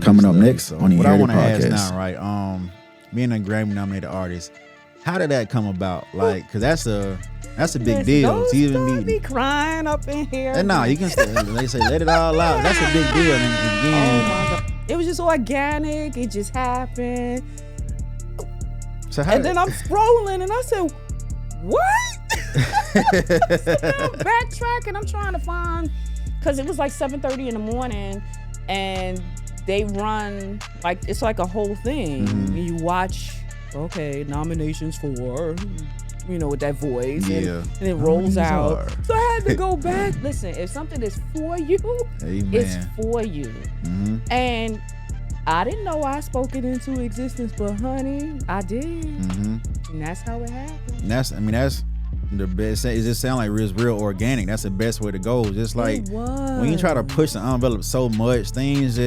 Coming up next on the what I Inherited want to ask Podcast. now, right? Being a Grammy-nominated artist, how did that come about? Like, cause that's a big deal. To even be crying up in here. And no, you can. They say let it all out. That's a big deal. And Oh again, my God. It was just organic. It just happened. so And then I'm scrolling and I said, what? I'm backtracking. I'm trying to find, because it was like 7:30 in the morning and they run, like, it's like a whole thing. Mm-hmm. You watch, okay, nominations for, with that voice. Yeah. And it rolls out. are. So I had to go back. Listen, if something is for you, Amen. it's for you. Mm-hmm. And I didn't know I spoke it into existence, but honey, I did. Mm-hmm. And that's how it happened. And that's the best. It just sounds like it's real organic. That's the best way to go. Just like It was. when you try to push the envelope so much, things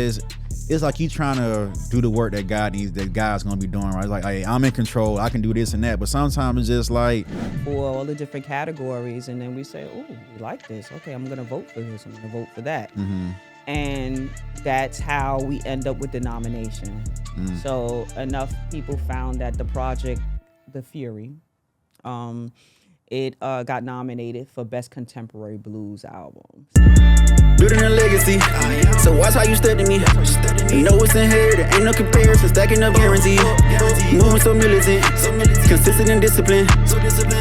it's like you trying to do the work that God needs, that God's gonna be doing, right? It's like, hey, I'm in control, I can do this and that. But sometimes it's just like, for all the different categories, and then we say, oh, we like this. Okay, I'm gonna vote for this. I'm gonna vote for that. mm-hmm. And that's how we end up with the nomination. So enough people found that the project, The Fury, it got nominated for Best Contemporary Blues Album. Building a legacy, so watch how you study me. You know it's inherited, ain't no comparison, stacking up guaranteed. Moving so militant, consistent and disciplined.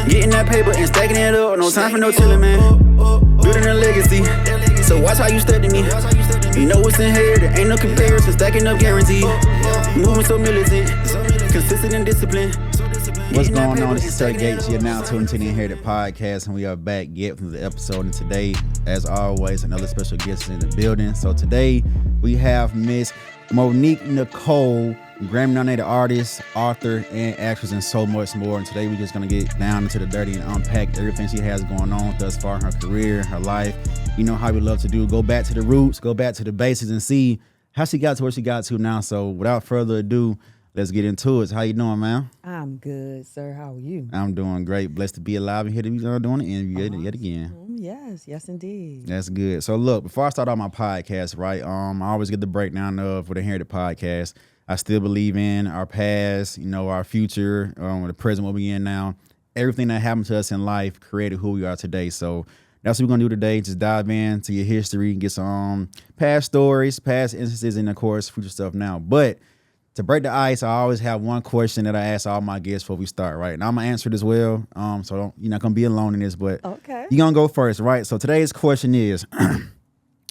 Getting that paper and stacking it up, no time for no chillin', man. Building a legacy, so watch how you study me. You know it's inherited, ain't no comparison, stacking up guaranteed. Moving so militant, consistent and disciplined. What's going on? This is Sir Gates. You're now tuned to the Inherited Podcast, and we are back yet from the episode. And today, as always, another special guest in the building. So today, we have Miss Monique Nikkole, Grammy-nominated artist, author, and actress, and so much more. And today, we're just going to get down into the dirty and unpack everything she has going on thus far in her career, her life. You know how we love to do. Go back to the roots, go back to the basics, and see how she got to where she got to now. So without further ado, let's get into it. How you doing, man? I'm good, sir. How are you? I'm doing great. Blessed to be alive and here to be doing the interview yet again. Yes, indeed. That's good. So look, before I start out my podcast, right, I always get the breakdown of for the Inherited Podcast. I still believe in our past, our future, the present, what we in now. Everything that happened to us in life created who we are today. So that's what we're going to do today. Just dive into your history, get some past stories, past instances, and of course, future stuff now. But to break the ice, I always have one question that I ask all my guests before we start, right? And I'm going to answer it as well. So you're not going to be alone in this, but Okay. you're going to go first, right? So today's question is,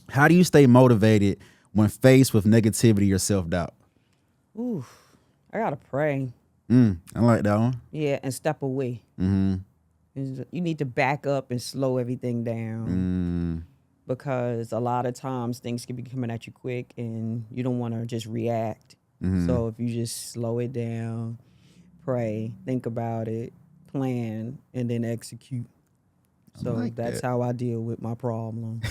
how do you stay motivated when faced with negativity or self-doubt? Ooh, I gotta pray. I like that one. Yeah, and step away. Mm-hmm. You need to back up and slow everything down. Because a lot of times things can be coming at you quick and you don't want to just react. So if you just slow it down, pray, think about it, plan, and then execute. So like that's that. how I deal with my problem.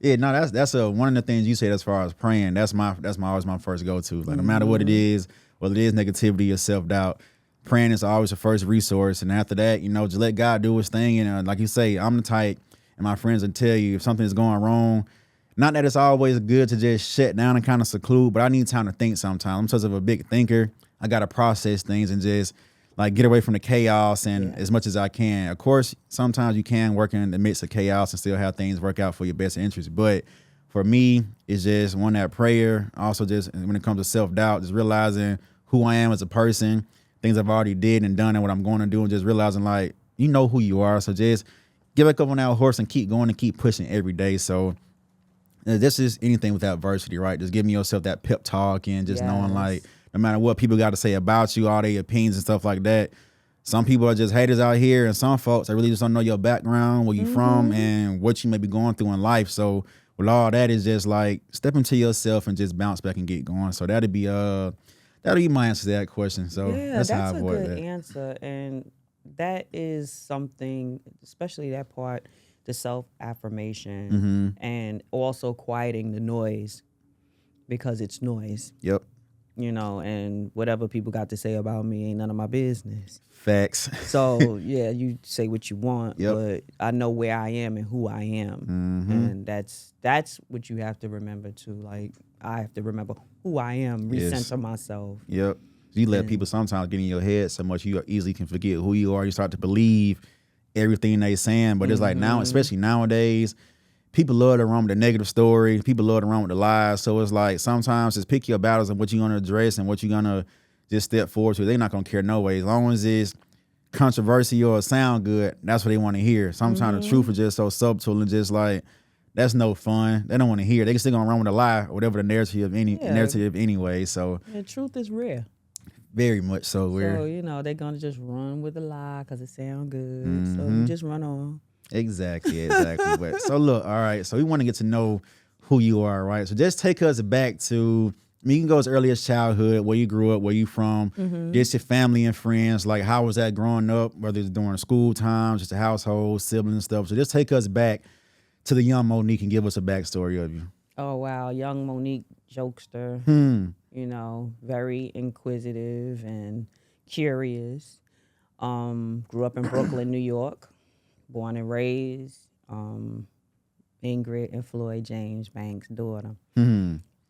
Yeah, no, that's one of the things you said as far as praying. That's always my first go-to. Like no matter what it is, whether it is negativity or self-doubt, praying is always the first resource. And after that, just let God do his thing. And like you say, I'm the type, and my friends will tell you if something is going wrong, not that it's always good to just shut down and kind of seclude, but I need time to think sometimes. I'm such of a big thinker. I got to process things and just like get away from the chaos and as much as I can. Of course, sometimes you can work in the midst of chaos and still have things work out for your best interest. But for me, it's just one, that prayer. Also just when it comes to self-doubt, just realizing who I am as a person, things I've already did and done and what I'm going to do, and just realizing like, you know who you are. So just get back up on that horse and keep going and keep pushing every day. So this is anything with adversity, right? Just giving yourself that pep talk and just knowing like, no matter what people got to say about you, all their opinions and stuff like that. Some people are just haters out here, and some folks, they really just don't know your background, where you from, and what you may be going through in life. So with all that, is just like step into yourself and just bounce back and get going. So that'd be my answer to that question. So that's how I avoid that. That's a good answer, and that is something, especially that part, the self-affirmation, and also quieting the noise, because it's noise. Yep. And whatever people got to say about me ain't none of my business. Facts. So, yeah, you say what you want, Yep. but I know where I am and who I am. And that's what you have to remember too. Like, I have to remember who I am, recenter myself. Yep. You let people sometimes get in your head so much you easily can forget who you are. You start to believe everything they saying. But it's like now, especially nowadays, people love to run with the negative story. People love to run with the lies. So it's like sometimes just pick your battles and what you're going to address and what you're going to just step forward to. They're not going to care no way. As long as it's controversy or sound good, that's what they want to hear. Sometimes the truth is just so subtle and just like, that's no fun. They don't want to hear. They still going to run with a lie or whatever the narrative anyway. So the truth is rare. Very much so. So, they're going to just run with a lie because it sounds good. So you just run on. Exactly. But so look, all right. So we want to get to know who you are, right? So just take us back to, you can go as early as childhood, where you grew up, where you from, just your family and friends. Like, how was that growing up, whether it's during school times, just a household, siblings and stuff. So just take us back to the young Monique and give us a backstory of you. Oh, wow. Young Monique, jokester, very inquisitive and curious. Grew up in Brooklyn, New York, born and raised. Ingrid and Floyd James Banks' daughter.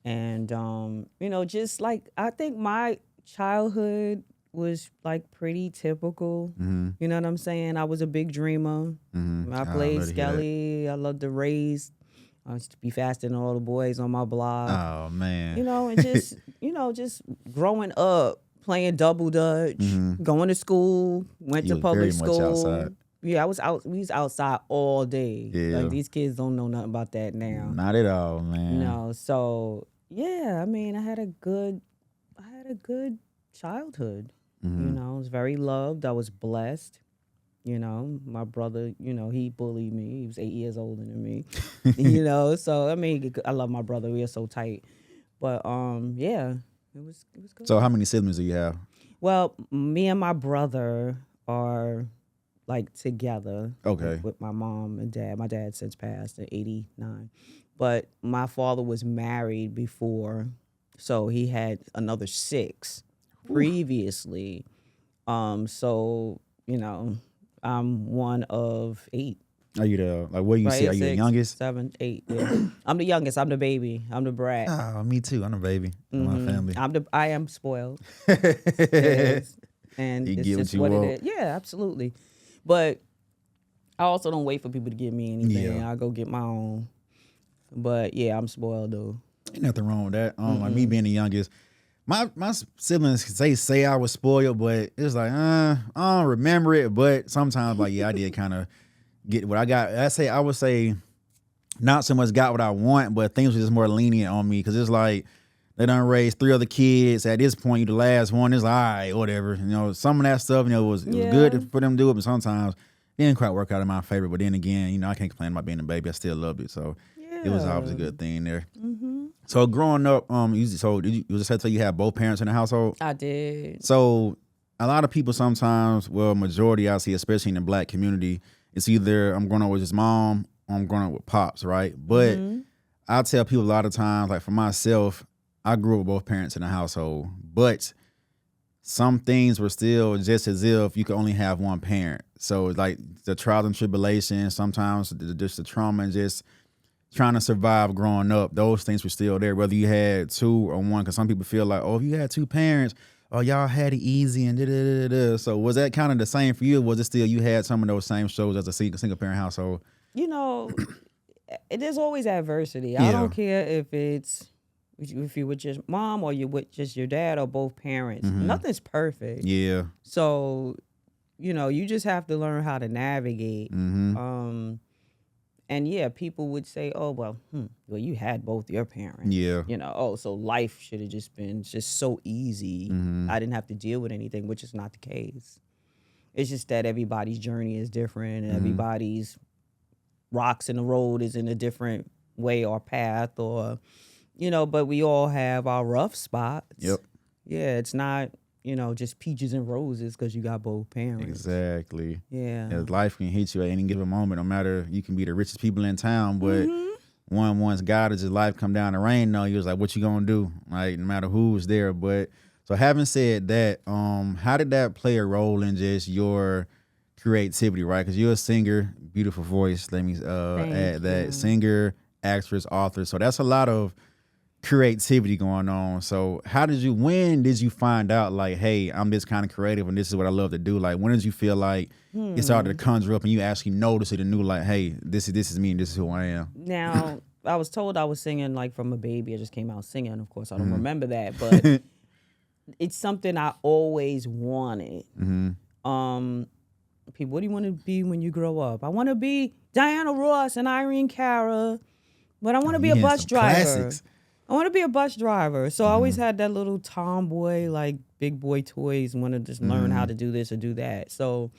And, just like, I think my childhood was like pretty typical. You know what I'm saying? I was a big dreamer. I played Skelly. I loved to race. I used to be faster than all the boys on my block. Oh, man. And just, just growing up, playing double dutch, going to school, went to public school. Much outside. Yeah, we was outside all day. Yeah. Like, these kids don't know nothing about that now. Not at all, man. So yeah, I mean, I had a good childhood. I was very loved. I was blessed. My brother, he bullied me. He was 8 years older than me. So I mean, I love my brother. We are so tight. But yeah, it was good. So how many siblings do you have? Well, me and my brother are like together. Okay. With my mom and dad. My dad since passed in 89. But my father was married before, so he had another 6 previously. So, I'm one of 8. Are you what do you say? Are you the youngest? 7, 8, yeah. I'm the youngest. I'm the baby. I'm the brat. Oh, me too. I'm the baby in my family. I am spoiled. Yes. And you it's get just what you what want. it is. Yeah, absolutely. But I also don't wait for people to give me anything. Yeah. I go get my own. But yeah, I'm spoiled though. Ain't nothing wrong with that. Like me being the youngest, my siblings say I was spoiled, but it's like I don't remember it. But sometimes like I did kind of get what I got. I would say not so much got what I want, but things were just more lenient on me because it's like they done raised 3 other kids. At this point, you the last one. It's like, all right, whatever. Some of that stuff was good for them to do it, but sometimes it didn't quite work out in my favor. But then again, I can't complain about being a baby. I still loved it, so. It was always a good thing there. So growing up, did you just had to you had both parents in the household? I did. So a lot of people sometimes, majority I see, especially in the Black community, it's either I'm growing up with his mom or I'm growing up with pops, right? But I tell people a lot of times, like for myself, I grew up with both parents in the household, but some things were still just as if you could only have one parent. So like the trials and tribulations, sometimes just the trauma and just trying to survive growing up, those things were still there, whether you had 2 or 1, because some people feel like, if you had 2 parents, y'all had it easy and da-da-da-da. So was that kind of the same for you, or was it still you had some of those same shows as a single parent household? There's always adversity. I don't care if you're with your mom or you're with just your dad or both parents. Nothing's perfect. Yeah. So, you just have to learn how to navigate. And yeah, people would say, well, you had both your parents. Yeah. So life should have just been so easy. I didn't have to deal with anything, which is not the case. It's just that everybody's journey is different and everybody's rocks in the road is in a different way or path but we all have our rough spots. Yep. Yeah, it's not, just peaches and roses because you got both parents. Exactly. Yeah. Life can hit you at any given moment, no matter, you can be the richest people in town, but once God is just life come down the rain, you was like, what you gonna do? Like, no matter who's there. But so having said that, how did that play a role in just your creativity, right? Because you're a singer, beautiful voice. Let me add that. Singer, actress, author. So that's a lot of creativity going on. So when did you find out like, hey, I'm this kind of creative and this is what I love to do? Like, when did you feel like it started to conjure up and you actually noticed it and knew like, hey, this is me and this is who I am? Now, I was told I was singing like from a baby. I just came out singing. Of course, I don't remember that, but it's something I always wanted. People, what do you want to be when you grow up? I want to be Diana Ross and Irene Cara, but I want to be a bus driver. Classics. I want to be a bus driver. So I always had that little tomboy, like big boy toys, want to just learn how to do this or do that. So,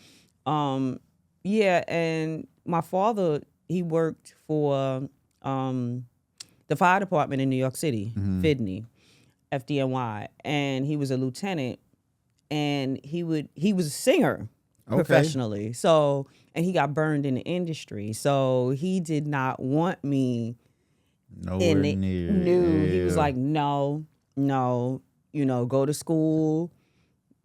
yeah. And my father, he worked for the fire department in New York City, FDNY, FDNY. And he was a lieutenant and he was a singer professionally. So, and he got burned in the industry. So he did not want me Nowhere near. He was like, no, go to school,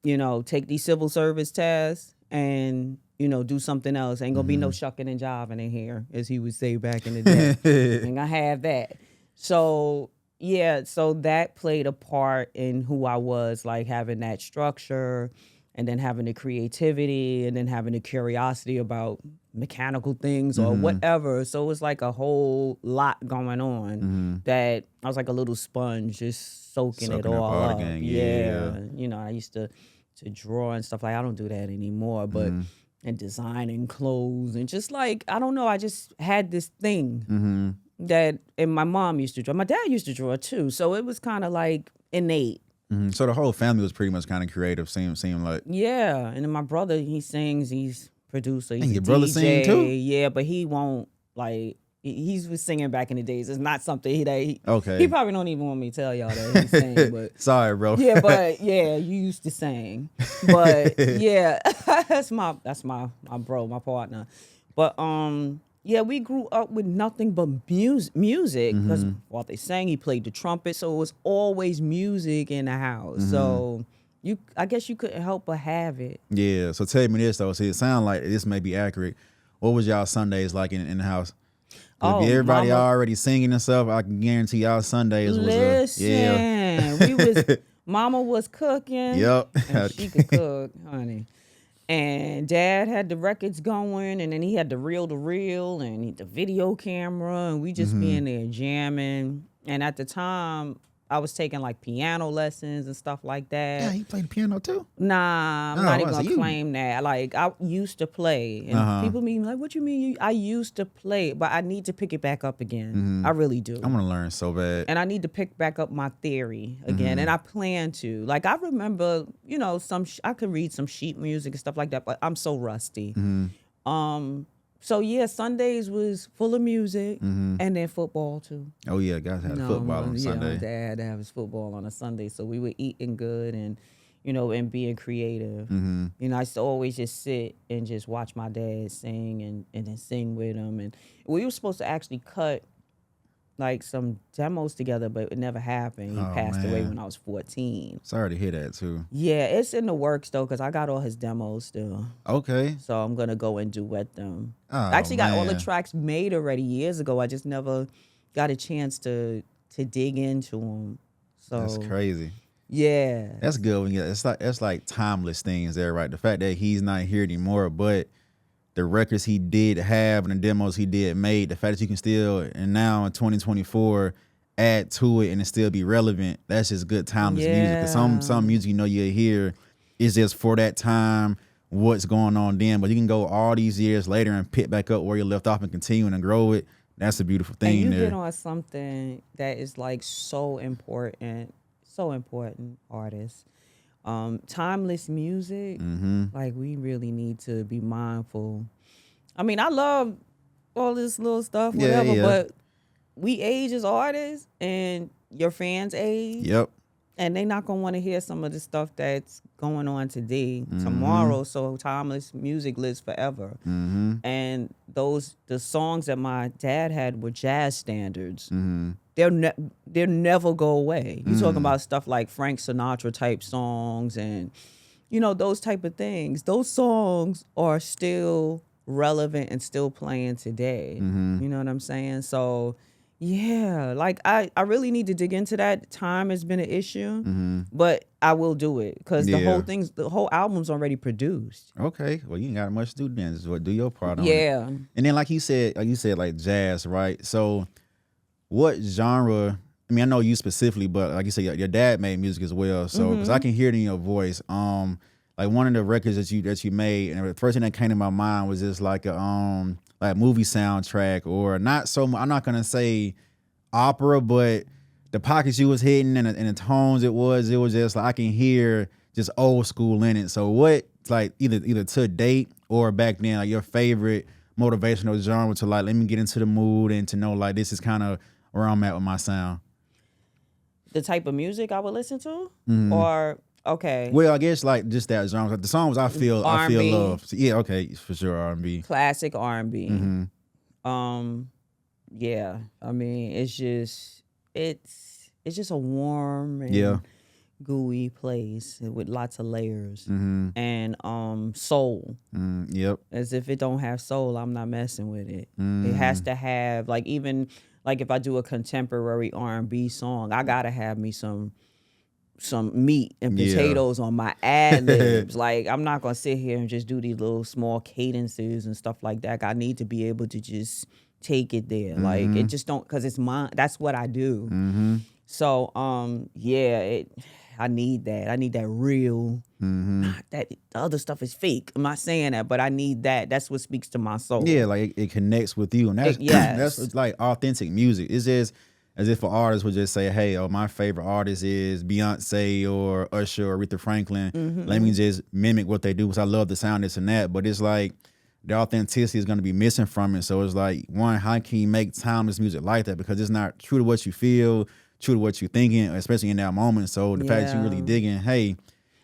take these civil service tests and, do something else. Ain't gonna be no shucking and jiving in here, as he would say back in the day. Ain't gonna have that. So, yeah, so that played a part in who I was, like having that structure and then having the creativity and then having the curiosity about mechanical things or whatever. So it was like a whole lot going on that I was like a little sponge just soaking it all up. Again. Yeah. I used to draw and stuff. Like I don't do that anymore, but and designing clothes and just like, I don't know, I just had this thing that, and my mom used to draw. My dad used to draw too. So it was kind of like innate. So the whole family was pretty much kind of creative, seemed like. Yeah, and then my brother, he sings, he's producer, he's your a brother DJ. sing too? Yeah, but he won't, like, he was singing back in the days. It's not something he probably don't even want me to tell y'all that he sang, but. Sorry, bro. Yeah, but yeah, you used to sing. But yeah, that's my bro, my partner. But yeah, we grew up with nothing but music because while they sang, he played the trumpet, so it was always music in the house. So I guess you couldn't help but have it. Yeah. So tell me this though. See, it sounds like this may be accurate. What was y'all Sundays like in the house? If everybody already singing and stuff, I can guarantee y'all Sundays was we was Mama was cooking. Yep. And she could cook, honey. And Dad had the records going, and then he had the reel-to-reel and the video camera, and we just be in there jamming. And at the time, I was taking like piano lessons and stuff like that. Yeah, he played the piano too? Nah, I'm not even gonna claim that. Like I used to play, and people mean like, "What you mean?" I used to play, but I need to pick it back up again. I really do. I'm gonna learn so bad, and I need to pick back up my theory again, and I plan to. Like I remember, I could read some sheet music and stuff like that, but I'm so rusty. So yeah, Sundays was full of music and then football too. Oh yeah, guys had football on Sunday. My dad had his football on a Sunday, so we were eating good and and being creative. I used to always just sit and just watch my dad sing and then sing with him. And we were supposed to actually cut like some demos together, but it never happened. He passed away when I was 14. Sorry to hear that too. Yeah, it's in the works though, because I got all his demos still. Okay. So I'm gonna go and duet them. I actually got all the tracks made already years ago. I just never got a chance to dig into them. So that's crazy. Yeah, that's good. When it's like timeless things there, right? The fact that he's not here anymore, but the records he did have and the demos he did made, the fact that you can still, and now in 2024, add to it and it still be relevant, that's just good timeless music. Cause some music you hear is just for that time, what's going on then. But you can go all these years later and pick back up where you left off and continue and grow it. That's a beautiful thing. And you there. get on something that is like so important, artists. Timeless music, like we really need to be mindful. I mean, I love all this little stuff, whatever, but we age as artists and your fans age. Yep. And they not gonna want to hear some of the stuff that's going on today, tomorrow. So timeless music lives forever. And the songs that my dad had were jazz standards. They'll never go away. You talking about stuff like Frank Sinatra type songs and those type of things. Those songs are still relevant and still playing today. You know what I'm saying? So Yeah, like I really need to dig into that. Time has been an issue, but I will do it because Yeah. the whole album's already produced. Okay, well, you ain't got much to do then. Just do your part on it. Yeah. And then, like you said, like jazz, right? So, what genre? I mean, I know you specifically, but like you said, your dad made music as well. So, because I can hear it in your voice. Like one of the records that you made, and the first thing that came to my mind was just like a like movie soundtrack, or not so. I'm not gonna say opera, but the pockets you was hitting and the tones it was just like I can hear just old school in it. So what, like either to date or back then, like your favorite motivational genre to like let me get into the mood and to know like this is kind of where I'm at with my sound. The type of music I would listen to, or okay, Well, I guess like just that genre. Like the songs I feel R&B. love. So, yeah, okay, for sure R&B. classic R&B. Mm-hmm. Yeah, I mean, it's just a warm and Yeah. gooey place with lots of layers Mm-hmm. and soul. Yep. As if it don't have soul, I'm not messing with it. It has to have like even like if I do a contemporary R&B song, I gotta have me some meat and Yeah. potatoes on my ad libs. Like I'm not gonna sit here and just do these little small cadences and stuff like that. I need to be able to just take it there. Like it just don't, because it's mine. That's what I do. So yeah, I need that. I need that real. That the other stuff is fake. I'm not saying that, but I need that. That's what speaks to my soul. Yeah, like it connects with you, and that's yes. that's it's like authentic music. It's just as if an artist would just say, "Hey, my favorite artist is Beyonce or Usher or Aretha Franklin. Let me just mimic what they do because I love the sound, this and that." But it's like the authenticity is going to be missing from it. So it's like, one, how can you make timeless music like that? Because it's not true to what you feel, true to what you're thinking, especially in that moment. So the fact that you really digging, hey,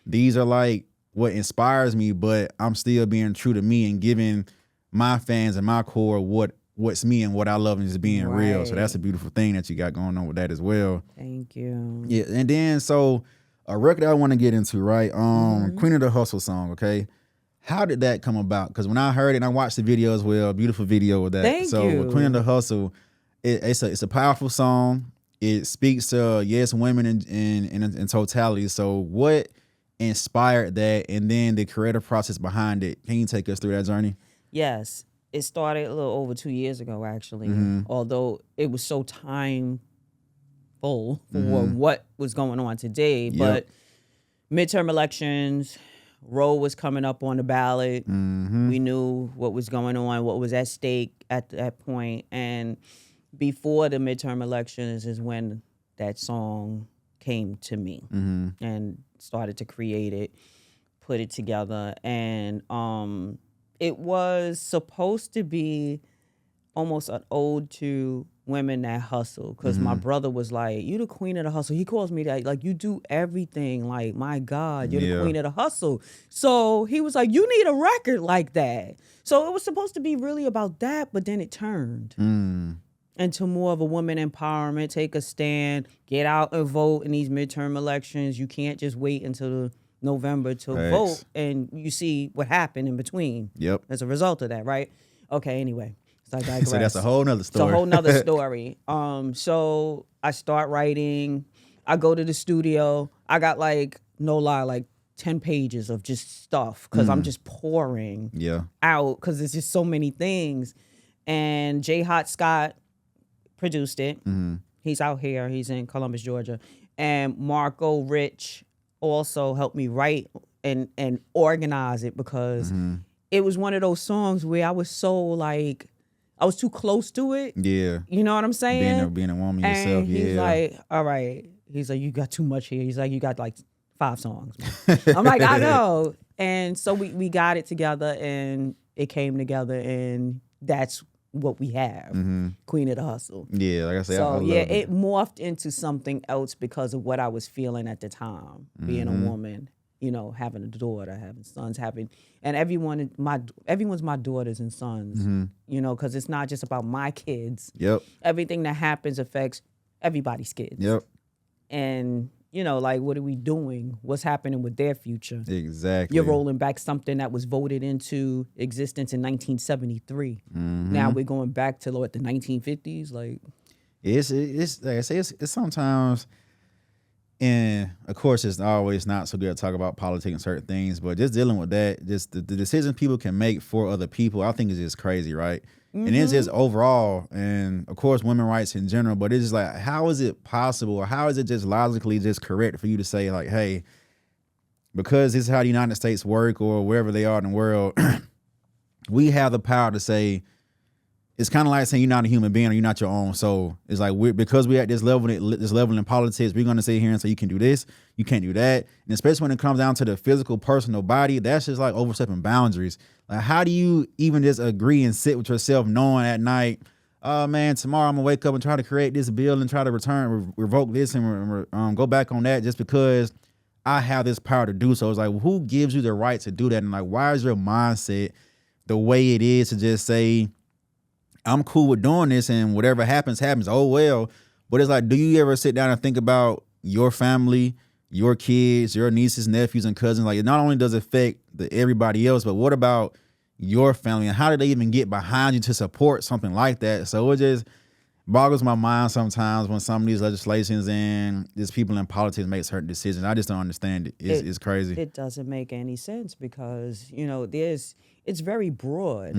these are like what inspires me, but I'm still being true to me and giving my fans and my core what's me and what I love and just being real. So that's a beautiful thing that you got going on with that as well. Thank you. Yeah, and then so a record I want to get into, right? Queen of the Hustle song, okay? How did that come about? Because when I heard it, and I watched the video as well, beautiful video with that. Thank you. With Queen of the Hustle, it's a powerful song. It speaks to women in totality. So what inspired that, and then the creative process behind it? Can you take us through that journey? Yes. It started a little over 2 years ago, actually. Although it was so timeful for what was going on today. But midterm elections, Roe was coming up on the ballot. We knew what was going on, what was at stake at that point. And before the midterm elections is when that song came to me and started to create it, put it together. And it was supposed to be almost an ode to women that hustle, because my brother was like, "You the queen of the hustle." He calls me that, like, you do everything. Like, my God, you're the queen of the hustle. So he was like, you need a record like that. So it was supposed to be really about that, but then it turned into more of a woman empowerment. Take a stand, get out and vote in these midterm elections. You can't just wait until November to vote, and you see what happened in between. Yep. As a result of that, right? Okay, anyway. So I digress. So that's a whole nother story. It's a whole nother story. So I start writing. I go to the studio. I got like 10 pages of just stuff because I'm just pouring out because there's just so many things. And J. Hot Scott produced it. He's out here. He's in Columbus, Georgia. And Marco Rich also helped me write and organize it, because it was one of those songs where I was so like, I was too close to it. Yeah. You know what I'm saying? Being a woman and yourself, he's like, all right. He's like, you got too much here. He's like, you got like 5 songs. I'm like, I know. And so we got it together, and it came together, and that's what we have. Queen of the Hustle. Yeah, like I said, so I love it morphed into something else because of what I was feeling at the time, being a woman, you know, having a daughter, having sons, and everyone's my daughters and sons, you know, because it's not just about my kids. Yep. Everything that happens affects everybody's kids. Yep. And, you know, like, what are we doing? What's happening with their future? Exactly. You're rolling back something that was voted into existence in 1973. Now we're going back to, what, the 1950s? Like, It's like I say, it's sometimes, and of course it's always not so good to talk about politics and certain things, but just dealing with that, just the decisions people can make for other people, I think is just crazy, right? And it's just overall, and of course women's rights in general, but it's just like, how is it possible, or how is it just logically just correct for you to say like, hey, because this is how the United States work or wherever they are in the world, we have the power to say, it's kind of like saying you're not a human being or you're not your own soul. It's like because we're at this level in politics, we're going to sit here and say you can do this, you can't do that. And especially when it comes down to the physical personal body, that's just like overstepping boundaries. Like, how do you even just agree and sit with yourself knowing at night, oh man, tomorrow I'm going to wake up and try to create this bill and try to revoke this and go back on that just because I have this power to do so. It's like, well, who gives you the right to do that? And like, why is your mindset the way it is to just say, I'm cool with doing this and whatever happens, happens. Oh, well. But it's like, do you ever sit down and think about your family, your kids, your nieces, nephews, and cousins? Like, it not only does it affect everybody else, but what about your family? And how did they even get behind you to support something like that? So it just boggles my mind sometimes when some of these legislations and these people in politics make certain decisions. I just don't understand it. It's crazy. It doesn't make any sense because, it's very broad.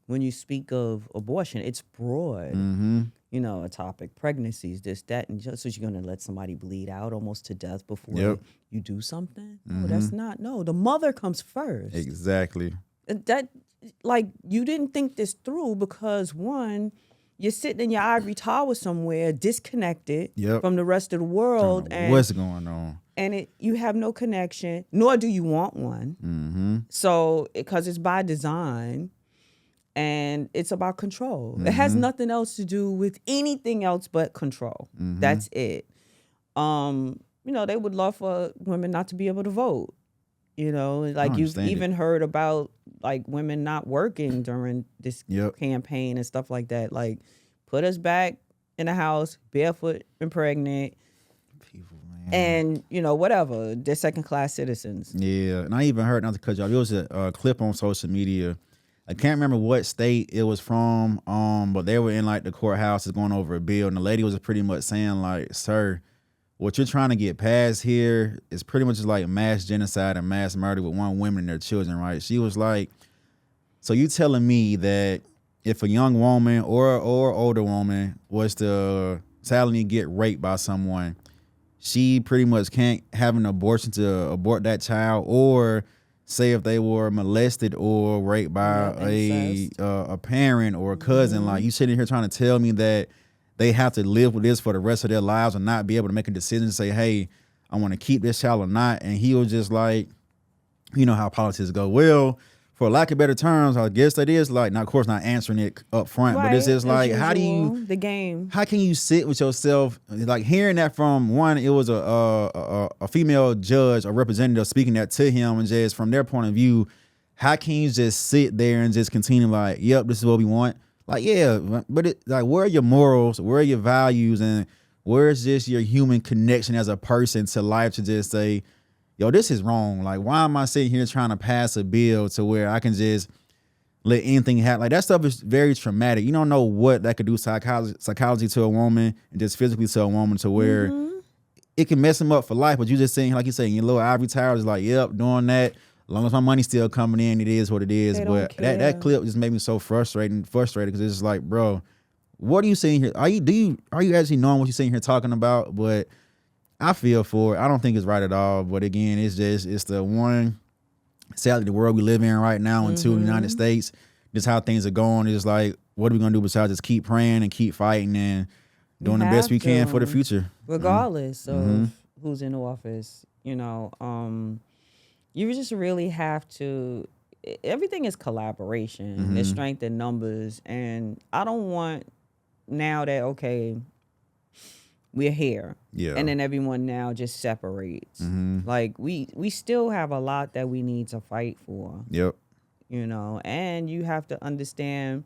When you speak of abortion, it's broad. A topic, pregnancies, this, that, and just so you're going to let somebody bleed out almost to death before you do something? No, that's not. No, the mother comes first. Exactly. That, like, you didn't think this through because, one, you're sitting in your ivory tower somewhere, disconnected from the rest of the world. And what's going on? And you have no connection, nor do you want one. So, because it's by design, and it's about control. It has nothing else to do with anything else but control. That's it. They would love for women not to be able to vote. Like you've even heard about like women not working during this campaign and stuff like that. Like, put us back in the house, barefoot and pregnant. People, man. And, whatever. They're second-class citizens. Yeah. And I even heard, not to cut you off, there was a clip on social media. I can't remember what state it was from, but they were in like the courthouse going over a bill. And the lady was pretty much saying like, sir, what you're trying to get past here is pretty much just like mass genocide and mass murder with one woman and their children, right? She was like, so you telling me that if a young woman or older woman was to sadly get raped by someone, she pretty much can't have an abortion to abort that child, or say if they were molested or raped by a parent or a cousin, like you sitting here trying to tell me that they have to live with this for the rest of their lives and not be able to make a decision to say, hey, I want to keep this child or not. And he was just like, you know how politics go. Well, for lack of better terms, I guess that is like, now of course not answering it up front, but it's just like, how do you, the game, how can you sit with yourself, like hearing that from one, it was a female judge or representative speaking that to him, and just from their point of view, how can you just sit there and just continue like, yep, this is what we want? Like, yeah, but it, like, where are your morals? Where are your values? And where is just your human connection as a person to life to just say, yo, this is wrong. Like, why am I sitting here trying to pass a bill to where I can just let anything happen? Like, that stuff is very traumatic. You don't know what that could do psychology to a woman and just physically to a woman to where it can mess them up for life. But you just saying, like you say, your little ivory tower is like, yep, doing that. As long as my money's still coming in, it is what it is. But that clip just made me so frustrated because it's just like, bro, what are you saying here? Are you actually knowing what you're sitting here talking about? But I feel for it. I don't think it's right at all. But again, it's the one, sadly, the world we live in right now, and two, the United States, just how things are going. It's like, what are we gonna do besides just keep praying and keep fighting and doing the best we can for the future, regardless of who's in office. You just really have to. Everything is collaboration. There's strength in numbers, and I don't want now that we're here, and then everyone now just separates. Like we still have a lot that we need to fight for. Yep. And you have to understand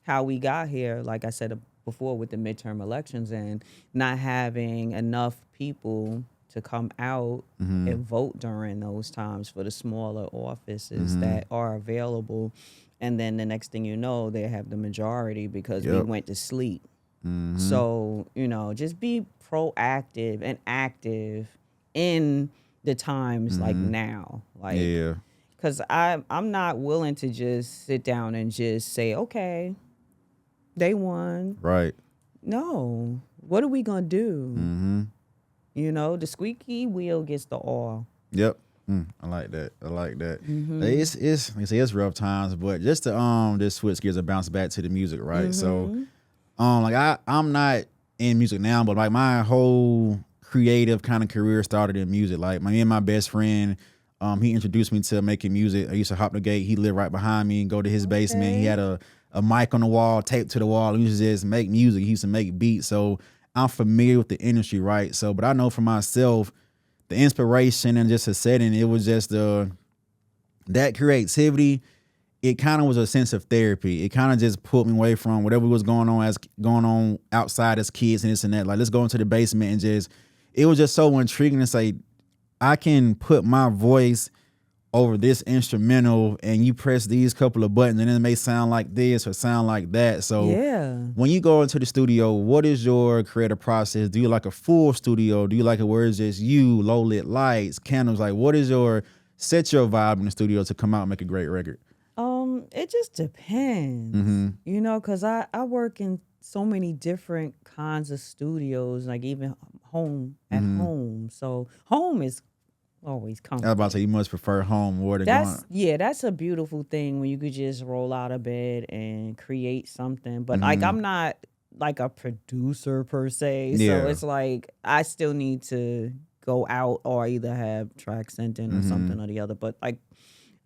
how we got here. Like I said before, with the midterm elections and not having enough people to come out and vote during those times for the smaller offices that are available. And then the next thing you know, they have the majority because we went to sleep. So, just be proactive and active in the times like now. Like, Yeah. because I'm not willing to just sit down and just say, okay, they won. Right. No. What are we going to do? The squeaky wheel gets the oil. Yep. I like that. It's like I say, it's rough times, but just to just switch gears and bounce back to the music, right? So like I'm not in music now, but like my whole creative kind of career started in music. Like me and my best friend, he introduced me to making music. I used to hop the gate. He lived right behind me and go to his basement. He had a mic on the wall, taped to the wall. He used to just make music. He used to make beats. So I'm familiar with the industry, right? So, but I know for myself, the inspiration and just a setting, it was just that creativity. It kind of was a sense of therapy. It kind of just pulled me away from whatever was going on outside as kids and this and that. Like, let's go into the basement and just. It was just so intriguing to say, I can put my voice over this instrumental and you press these couple of buttons and it may sound like this or sound like that. So when you go into the studio, what is your creative process? Do you like a full studio? Do you like it where it's just you, low lit lights, candles? Like, what is set your vibe in the studio to come out and make a great record? It just depends, because I work in so many different kinds of studios, like even at home. So home is always comfortable. I was about to say, you must prefer home more than going. That's a beautiful thing when you could just roll out of bed and create something. But like, I'm not like a producer per se. So it's like, I still need to go out or either have tracks sent in or something or the other. But like,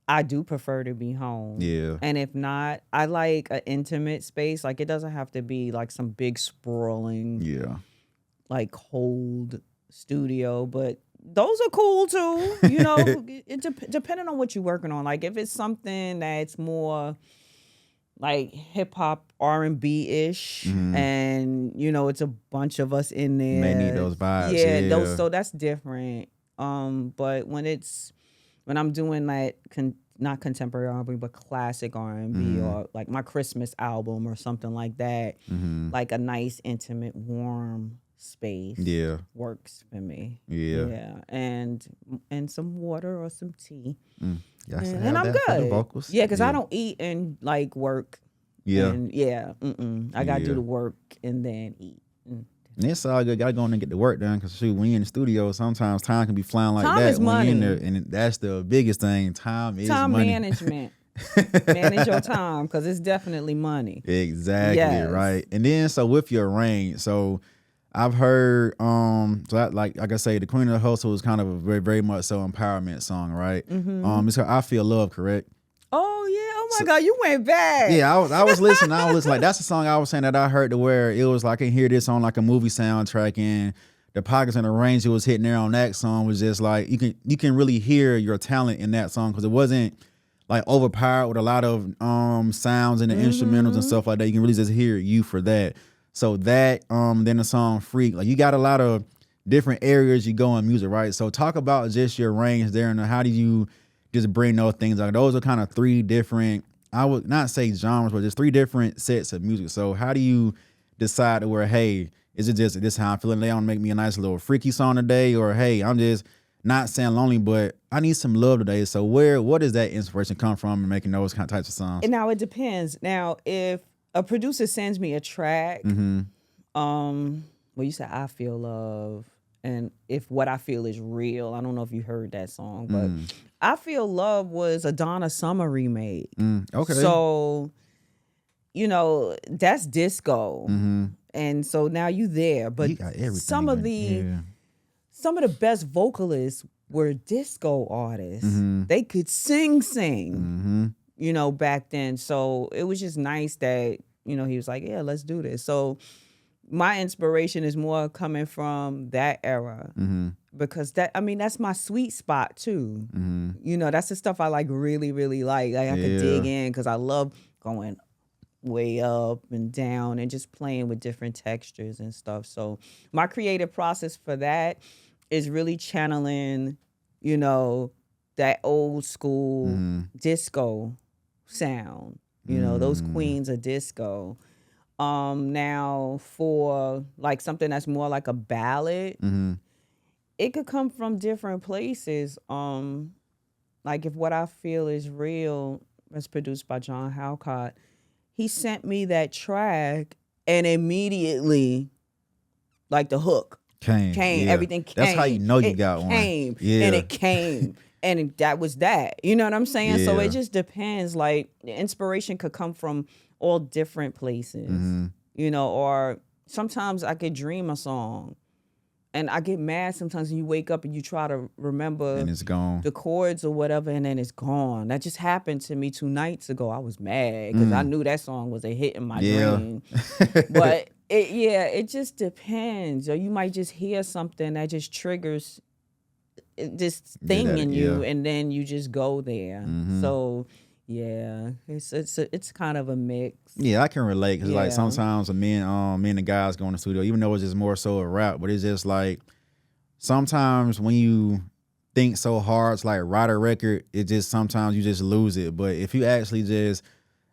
I do prefer to be home. Yeah. And if not, I like an intimate space. Like, it doesn't have to be like some big sprawling, like cold studio, but those are cool too. Depending on what you're working on. Like, if it's something that's more like hip hop, R&B ish, and it's a bunch of us in there, may need those vibes. So that's different. But when I'm doing that, not contemporary R&B, but classic R&B, or like my Christmas album or something like that, like a nice, intimate, warm space works for me. And some water or some tea, and I'm good. Vocals. Because I don't eat and like work. And I gotta do the work and then eat. And it's all good. Gotta go in and get the work done, because when you're in the studio, sometimes time can be flying like time that. Is money. When you're in there, and that's the biggest thing. Time is money. Management. Manage your time, because it's definitely money. Exactly, right. And then so with your range, so I've heard like I say, the Queen of the Hustle is kind of a very, very much so empowerment song, right? It's called I Feel Love, correct? Oh yeah! Oh my God, you went back. Yeah, I was listening. I was like, that's the song I was saying that I heard to where it was like I can hear this on like a movie soundtrack, and the pockets and the range it was hitting there on that song was just like you can really hear your talent in that song, because it wasn't like overpowered with a lot of sounds and the instrumentals and stuff like that. You can really just hear you for that. So that then the song Freak, like you got a lot of different areas you go in music, right? So talk about just your range there, and how do you just bring those things out? Those are kind of three different, I would not say genres, but just three different sets of music. So how do you decide to where, hey, is it just this how I'm feeling today? I want to make me a nice little freaky song today, or hey, I'm just not saying lonely, but I need some love today. So what does that inspiration come from in making those kind of types of songs? And now it depends. Now, if a producer sends me a track, you said I Feel Love, and if what I feel is real, I don't know if you heard that song, but I Feel Love was a Donna Summer remake. Okay. So, that's disco. And so now you there. But you got everything, some of the best vocalists were disco artists. They could sing, back then. So it was just nice that, he was like, yeah, let's do this. So my inspiration is more coming from that era, because that's my sweet spot too. That's the stuff I like, really, really like. I could dig in, because I love going way up and down and just playing with different textures and stuff. So my creative process for that is really channeling, that old school disco sound, those queens of disco. Now for like something that's more like a ballad, it could come from different places. Like if what I feel is real, it's produced by John Halcott. He sent me that track, and immediately, like the hook came, yeah. everything came. That's how you know you got one. Came, Yeah. and it came, and that was that. You know what I'm saying? So Yeah. it just depends. Like the inspiration could come from all different places. You know, or sometimes I could dream a song. And I get mad sometimes when you wake up and you try to remember And it's gone. the chords or whatever, and then it's gone. That just happened to me 2 nights ago. I was mad because I knew that song was a hit in my dream. But it just depends. Or you might just hear something that just triggers this thing in you, and then you just go there. So yeah, it's kind of a mix. Yeah, I can relate because like sometimes me and the guys go in the studio, even though it's just more so a rap, but it's just like sometimes when you think so hard to like write a record, it just sometimes you just lose it. But if you actually just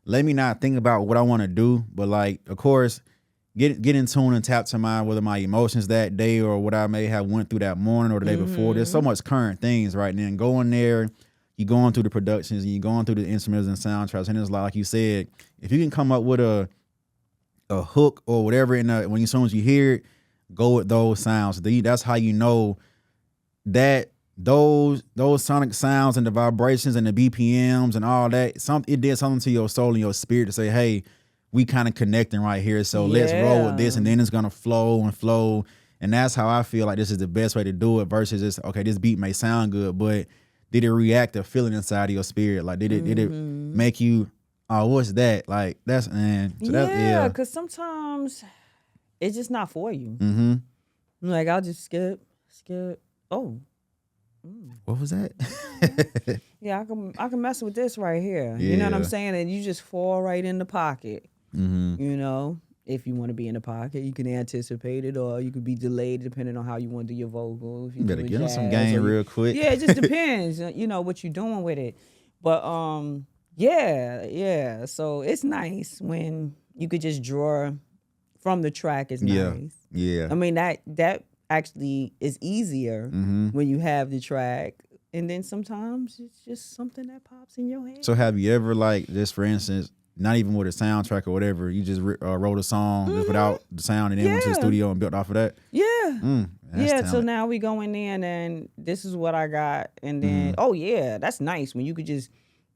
let me not think about what I want to do, but like of course get in tune and tap to whether my emotions that day or what I may have went through that morning or the day before. There's so much current things right now. Go in there. You're going through the productions and you're going through the instruments and soundtracks, and it's like you said, if you can come up with a hook or whatever, as soon as you hear it, go with those sounds. That's how you know that those sonic sounds and the vibrations and the BPMs and all that, it did something to your soul and your spirit to say, hey, we kind of connecting right here, so let's roll with this, and then it's gonna flow and flow. And that's how I feel like this is the best way to do it versus just, okay, this beat may sound good, but did it react to feeling inside of your spirit? Like, did it make you, oh, what's that? Like, that's, man. So yeah, because sometimes it's just not for you. Like, I'll just skip. Oh. What was that? Yeah, I can mess with this right here. You know what I'm saying? And you just fall right in the pocket. You know? If you want to be in the pocket, you can anticipate it, or you could be delayed depending on how you want to do your vocals. You better get on some game real quick. Yeah, it just depends, you know, what you're doing with it. But yeah. So it's nice when you could just draw from the track. Is nice. Yeah. I mean that actually is easier when you have the track, and then sometimes it's just something that pops in your head. So have you ever, like, just for instance, not even with a soundtrack or whatever, you just wrote a song just without the sound and then went to the studio and built off of that? Yeah. So now we go in there and this is what I got. And then, oh yeah, that's nice when you could just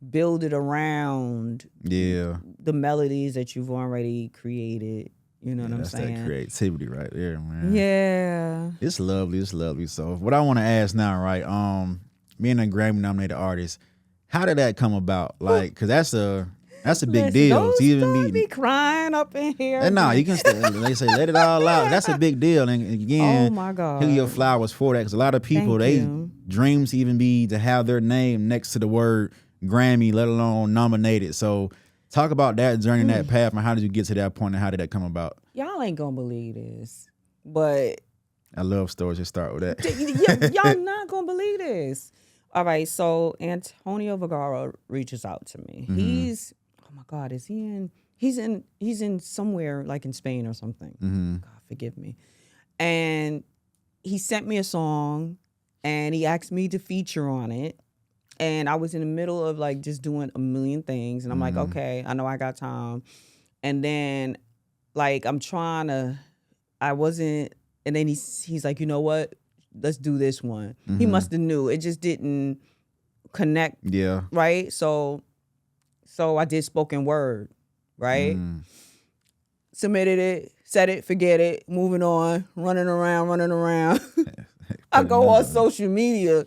build it around the melodies that you've already created. You know what I'm saying? That's that creativity right there, man. Yeah. It's lovely. So what I want to ask now, right? Being a Grammy-nominated artist, how did that come about? Like, because that's a big deal. To even be crying up in here. And nah, you can. They say let it all out. That's a big deal. And again, oh my God, here your flowers for that. Because a lot of people, dreams even be to have their name next to the word Grammy, let alone nominated. So talk about that journey, that path, and how did you get to that point, and how did that come about? Y'all ain't gonna believe this, but I love stories. Just start with that. Y'all not gonna believe this. All right, so Antonio Vergara reaches out to me. He's, oh my God, is he in? He's in somewhere like in Spain or something. God forgive me. And he sent me a song, and he asked me to feature on it. And I was in the middle of like just doing a million things, and I'm like, okay, I know I got time. And then, like, I wasn't. And then he's like, you know what? Let's do this one. He must have knew. It just didn't connect. Yeah. Right? So I did spoken word, right? Submitted it, said it, forget it, moving on, running around. I go on social media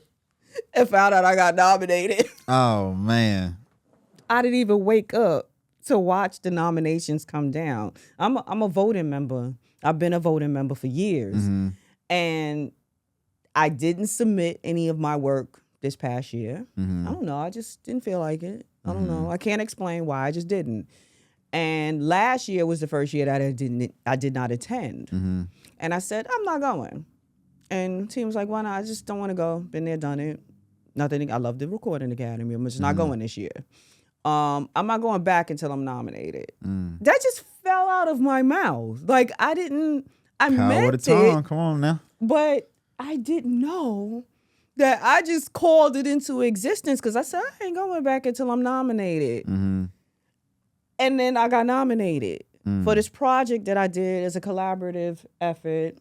and found out I got nominated. Oh, man. I didn't even wake up to watch the nominations come down. I'm a voting member. I've been a voting member for years. And I didn't submit any of my work this past year. I don't know. I just didn't feel like it. I don't know. I can't explain why. I just didn't. And last year was the first year that I did not attend. And I said, I'm not going. And the team was like, why not? I just don't want to go. Been there, done it. Nothing. I love the Recording Academy. I'm just not going this year. I'm not going back until I'm nominated. That just fell out of my mouth. Like I didn't. I Power meant of the tongue. it, Come on now. but I didn't know that I just called it into existence because I said I ain't going back until I'm nominated. Mm-hmm. And then I got nominated for this project that I did as a collaborative effort.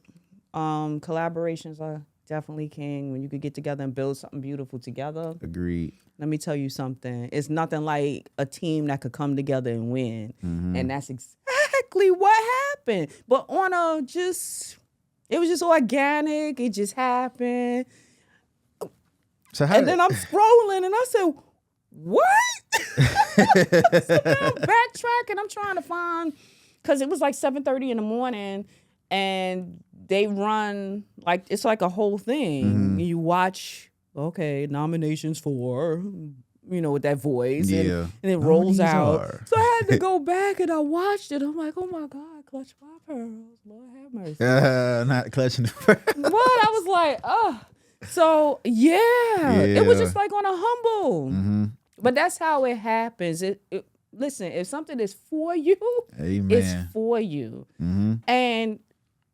Collaborations are definitely king when you could get together and build something beautiful together. Agreed. Let me tell you something. It's nothing like a team that could come together and win. And that's exactly what happened. But on a it was just organic. It just happened. So And then I'm scrolling and I said, what? So now I'm backtracking. I'm trying to find, because it was like 7:30 in the morning and they run, like, it's like a whole thing. You watch, okay, nominations for, with that voice. Yeah. And it rolls Nominees out. are. So I had to go back and I watched it. I'm like, oh my God, clutch my pearls. Lord have mercy. Not clutching the What? I was like, oh. So, it was just like on a humble. But that's how it happens. Listen, if something is for you, Amen. it's for you. And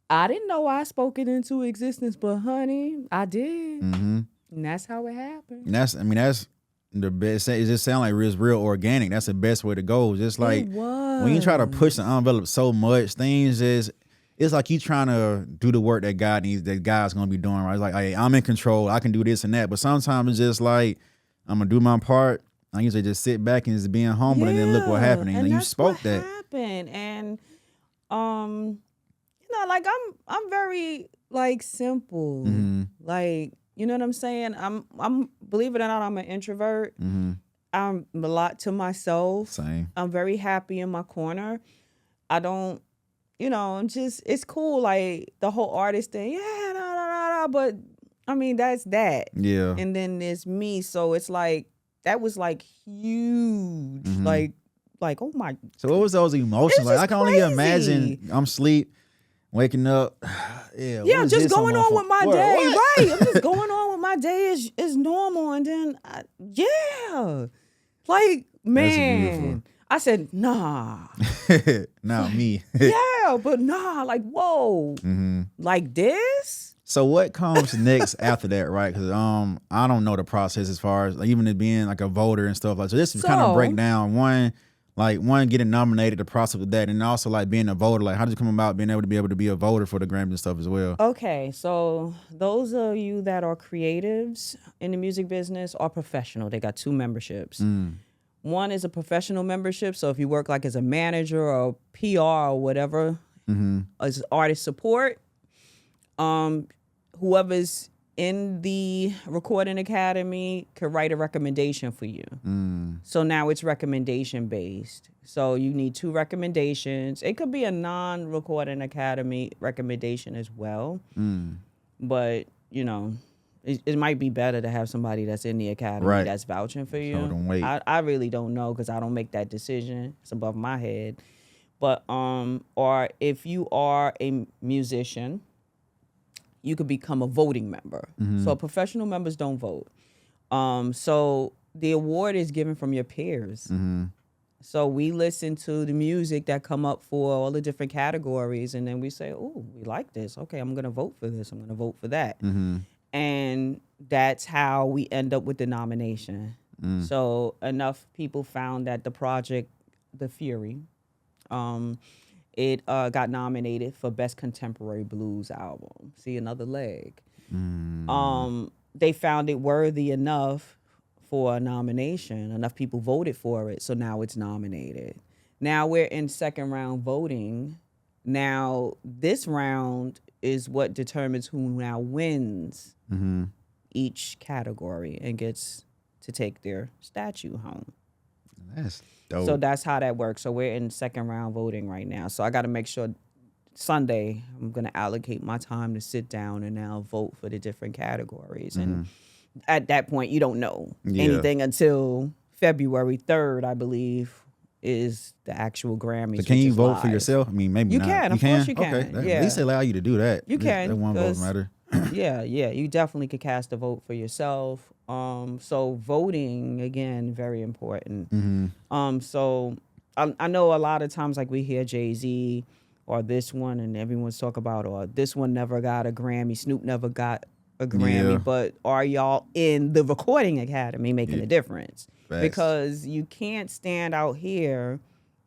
I didn't know I spoke it into existence, but honey, I did. And that's how it happened. And that's the best. It just sounds like it's real organic. That's the best way to go. Just like when you try to push the envelope so much, things it's like you trying to do the work that God needs, that God's gonna be doing, right? It's like, hey, I'm in control. I can do this and that. But sometimes it's just like, I'm gonna do my part. I usually just sit back and just being humble and then look what happened. And you spoke that. Happened. And like I'm very like simple. Like, you know what I'm saying? I'm believe it or not, I'm an introvert. I'm a lot to myself. Same. I'm very happy in my corner. I don't, it's cool, like the whole artist thing. But I mean, that's that. Yeah. And then there's me. So it's like, that was like huge. Like, oh my. So what was those emotions like? I can only crazy. imagine I'm asleep, waking up. Yeah, just going on with my day. Right. I'm just going on with my day is normal. And then, like, man. I said, nah. Not me. Yeah, but nah, like, whoa. Like this? So what comes next after that, right? Because I don't know the process as far as like, even it being like a voter and stuff like. So this is kind of break down one getting nominated, the process of that, and also like being a voter. Like, how did you come about being able to be a voter for the Grammys and stuff as well? Okay, so those of you that are creatives in the music business are professional. They got two memberships. One is a professional membership. So if you work like as a manager or PR or whatever, as artist support, whoever's in the Recording Academy could write a recommendation for you. So now it's recommendation based. So you need 2 recommendations. It could be a non-Recording Academy recommendation as well. But, it might be better to have somebody that's in the academy that's vouching for you. So don't wait. I really don't know because I don't make that decision. It's above my head. But or if you are a musician, you could become a voting member. So professional members don't vote. So the award is given from your peers. So we listen to the music that come up for all the different categories, and then we say, oh, we like this. Okay, I'm going to vote for this. I'm going to vote for that. And that's how we end up with the nomination. So enough people found that the project, The Fury, it got nominated for Best Contemporary Blues Album. See, another leg. They found it worthy enough for a nomination. Enough people voted for it, so now it's nominated. Now we're in second round voting. Now this round is what determines who now wins each category and gets to take their statue home. That's dope. So that's how that works. So we're in second round voting right now. So I got to make sure Sunday I'm going to allocate my time to sit down and now vote for the different categories. And at that point, you don't know anything until February 3rd, I believe, is the actual Grammys. So can you vote live. for yourself? I mean, maybe you not. can. Of course you can. Okay. Yeah. At least they allow you to do that. You can. That one vote matter. Yeah. You definitely could cast a vote for yourself. So voting, again, very important. So I know a lot of times like we hear Jay-Z or this one and everyone's talk about or this one never got a Grammy, Snoop never got a Grammy, Yeah. but are y'all in the recording academy making a difference? Facts. Because you can't stand out here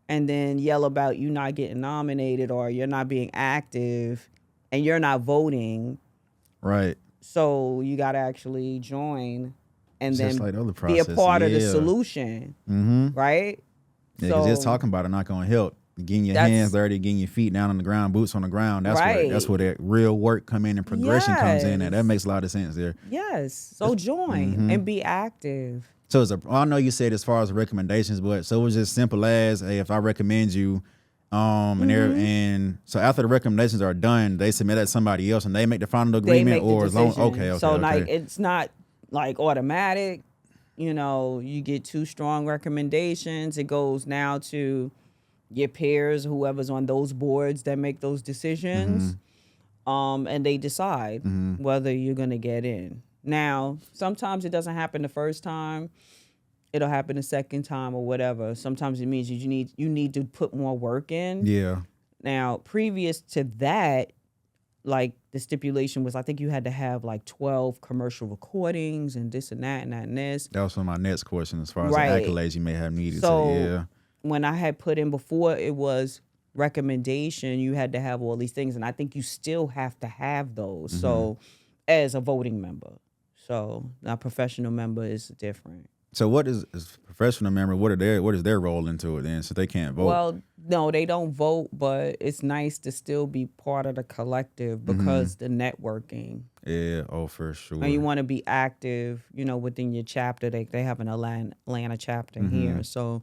and then yell about you not getting nominated or you're not being active and you're not voting. Right. So you got to actually join and Just then like the other be a process, part of the yeah. solution, Mm-hmm. right? Yeah, because just talking about it not gonna help. Getting your hands dirty, getting your feet down on the ground, boots on the ground. That's Right. where that real work come in and progression comes in, and Yes. that makes a lot of sense there. Yes. So join and be active. So I know you said as far as recommendations, but so it was just simple as, hey, if I recommend you, and so after the recommendations are done, they submit that to somebody else and they make the final They agreement, make the or as long decision. So okay. like it's not like automatic. You know, you get 2 strong recommendations. It goes now to your peers, whoever's on those boards that make those decisions, and they decide whether you're gonna get in. Now, sometimes it doesn't happen the first time. It'll happen the second time or whatever. Sometimes it means you need to put more work in. Yeah. Now, previous to that, like the stipulation was, I think you had to have like 12 commercial recordings and this and that and that and this. That was one of my next question as far as Right. the accolades you may have needed. So Yeah. when I had put in before, it was recommendation, you had to have all these things. And I think you still have to have those. So as a voting member. So a professional member is different. So what is professional member? What is their role into it then? So they can't vote. Well, no, they don't vote, but it's nice to still be part of the collective because the networking. Yeah. Oh, for sure. And you want to be active, you know, within your chapter. They have an Atlanta chapter here. So,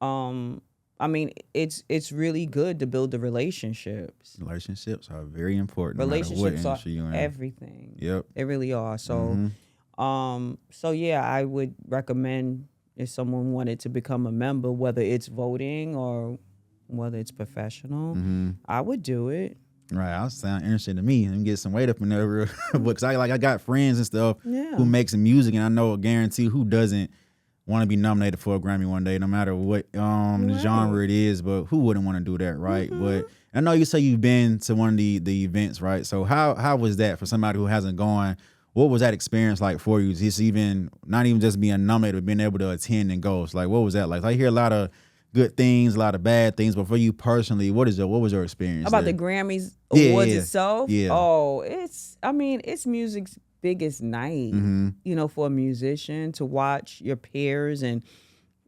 I mean, it's really good to build the relationships. Relationships are very important. Relationships no matter are what industry you're in. everything. Yep. They really are. So, so yeah, I would recommend if someone wanted to become a member, whether it's voting or whether it's professional, I would do it. Right, I sound interesting to me and get some weight up in there real because I got friends and stuff Yeah. who make some music, and I know a guarantee who doesn't want to be nominated for a Grammy one day, no matter what genre it is. But who wouldn't want to do that, right? But I know you say you've been to one of the events, right? So how was that for somebody who hasn't gone? What was that experience like for you? Just even not even just being nominated, but being able to attend and go. So like, what was that like? I hear a lot of good things, a lot of bad things, but for you personally, what was your experience About there? the Grammys Yeah, awards yeah. itself? Yeah. Oh, it's music's biggest night, you know, for a musician to watch your peers and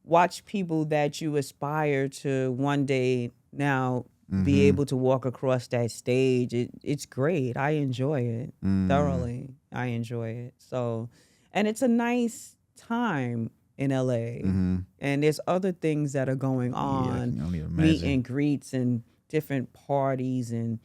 watch people that you aspire to one day now be able to walk across that stage. It's great. I enjoy it thoroughly. I enjoy it. So, and it's a nice time in LA. And there's other things that are going on, can only meet imagine. and greets and different parties and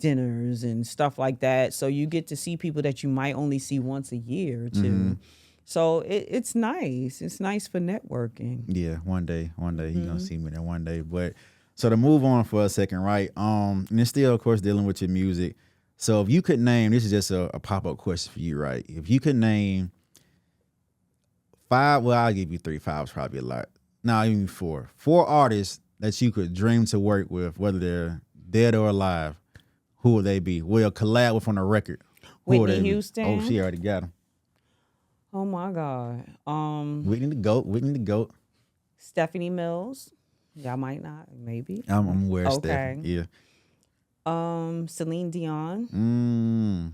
dinners and stuff like that. So you get to see people that you might only see once a year or two. So it's nice. It's nice for networking. Yeah, one day you're gonna see me there one day. But so to move on for a second, right? And it's still, of course, dealing with your music. So if you could name, this is just a pop-up question for you, right? If you could name 5, well, I'll give you 3. 5 is probably a lot. No, even 4. 4 artists that you could dream to work with, whether they're dead or alive, who would they be? Will collab with on a record? Who would Whitney they be? Houston. Oh, she already got him. Oh my God. Whitney the GOAT. Stephanie Mills. Y'all might not, maybe. I'm aware of Okay. Stephanie. Yeah. Celine Dion.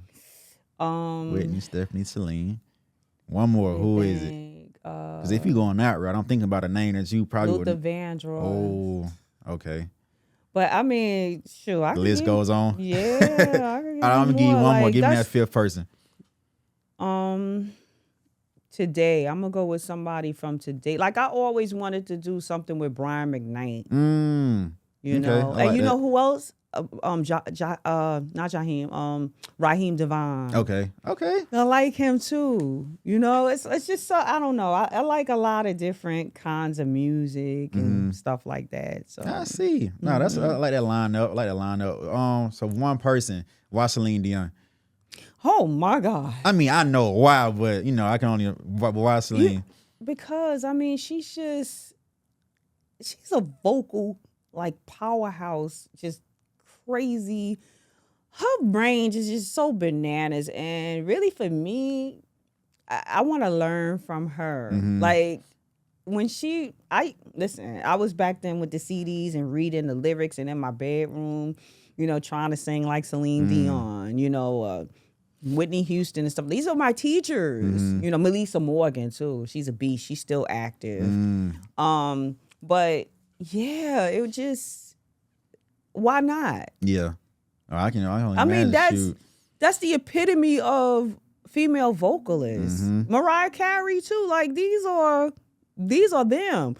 Whitney, Stephanie, Celine. One more. Who is it? Because if you go on that route, I'm thinking about a name that you probably Luther would. Vandross. Oh, okay. But I mean, sure. I The could list give- goes on. Yeah. I could I'm gonna give you one more. Like, Give me that that's- 5th person. Today, I'm gonna go with somebody from today. Like I always wanted to do something with Brian McKnight. You Okay, know, I and like you that. know who else? Not Jaheim. Raheem Devon. Okay. I like him too. You know, it's just so I don't know. I like a lot of different kinds of music and stuff like that. So I see. No, that's I like that lineup. So one person. Why Celine Dion? oh my God. I mean, I know why, but I can only why Celine. Because I mean, she's just she's a vocal like powerhouse, just crazy. Her range is just so bananas, and really for me, I want to learn from her. Like when I was back then with the CDs and reading the lyrics and in my bedroom, trying to sing like Celine Dion, Whitney Houston and stuff. These are my teachers. Melissa Morgan too. She's a beast. She's still active. But yeah, it was just, why not? Yeah. Oh, I only I mean, imagine, that's the epitome of female vocalists. Mariah Carey too. Like these are them.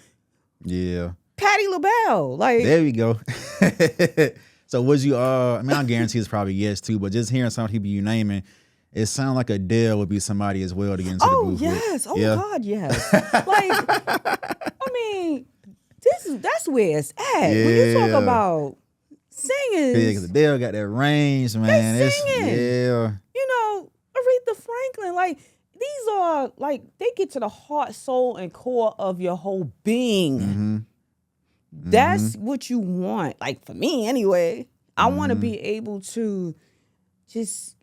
Yeah. Patti LaBelle. Like there we go. So was you I mean, I guarantee it's probably yes too, but just hearing some people you naming, it sounds like Adele would be somebody as well to get into the booth. Yes. With. Oh God, yes. Like, I mean, that's where it's at. When you talk about singing. Yeah, because Adele got that range, man. They singing. Yeah. Aretha Franklin, like these are like they get to the heart, soul, and core of your whole being. That's what you want. Like for me, anyway, I want to be able to just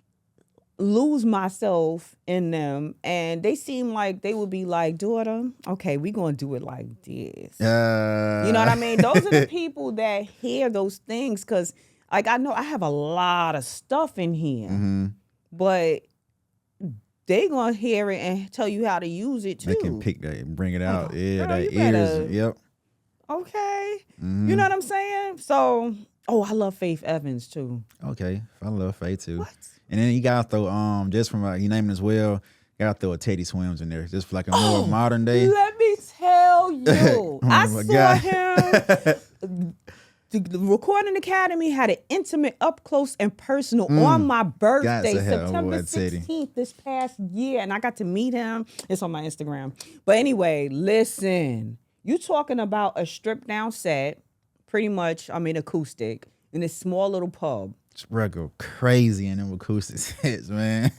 lose myself in them, and they seem like they would be like, daughter, okay, we're gonna do it like this. You know what I mean? Those are the people that hear those things, because like I know I have a lot of stuff in here, but they gonna hear it and tell you how to use it too. They can pick that and bring it out. Girl, that you better- ears. Yep. Okay. You know what I'm saying? So, I love Faith Evans too. Okay. I love Faith too. What? And then you gotta throw just from you naming as well, gotta throw a Teddy Swims in there. Just for like a more modern day. Let me tell you. I my saw God. him. The Recording Academy had an intimate, up close and personal on my birthday, Gots to have September one, Teddy. 16th this past year, and I got to meet him. It's on my Instagram. But anyway, listen, you talking about a stripped down set, pretty much, acoustic, in this small little pub. Bro, go crazy in them acoustic sets, man.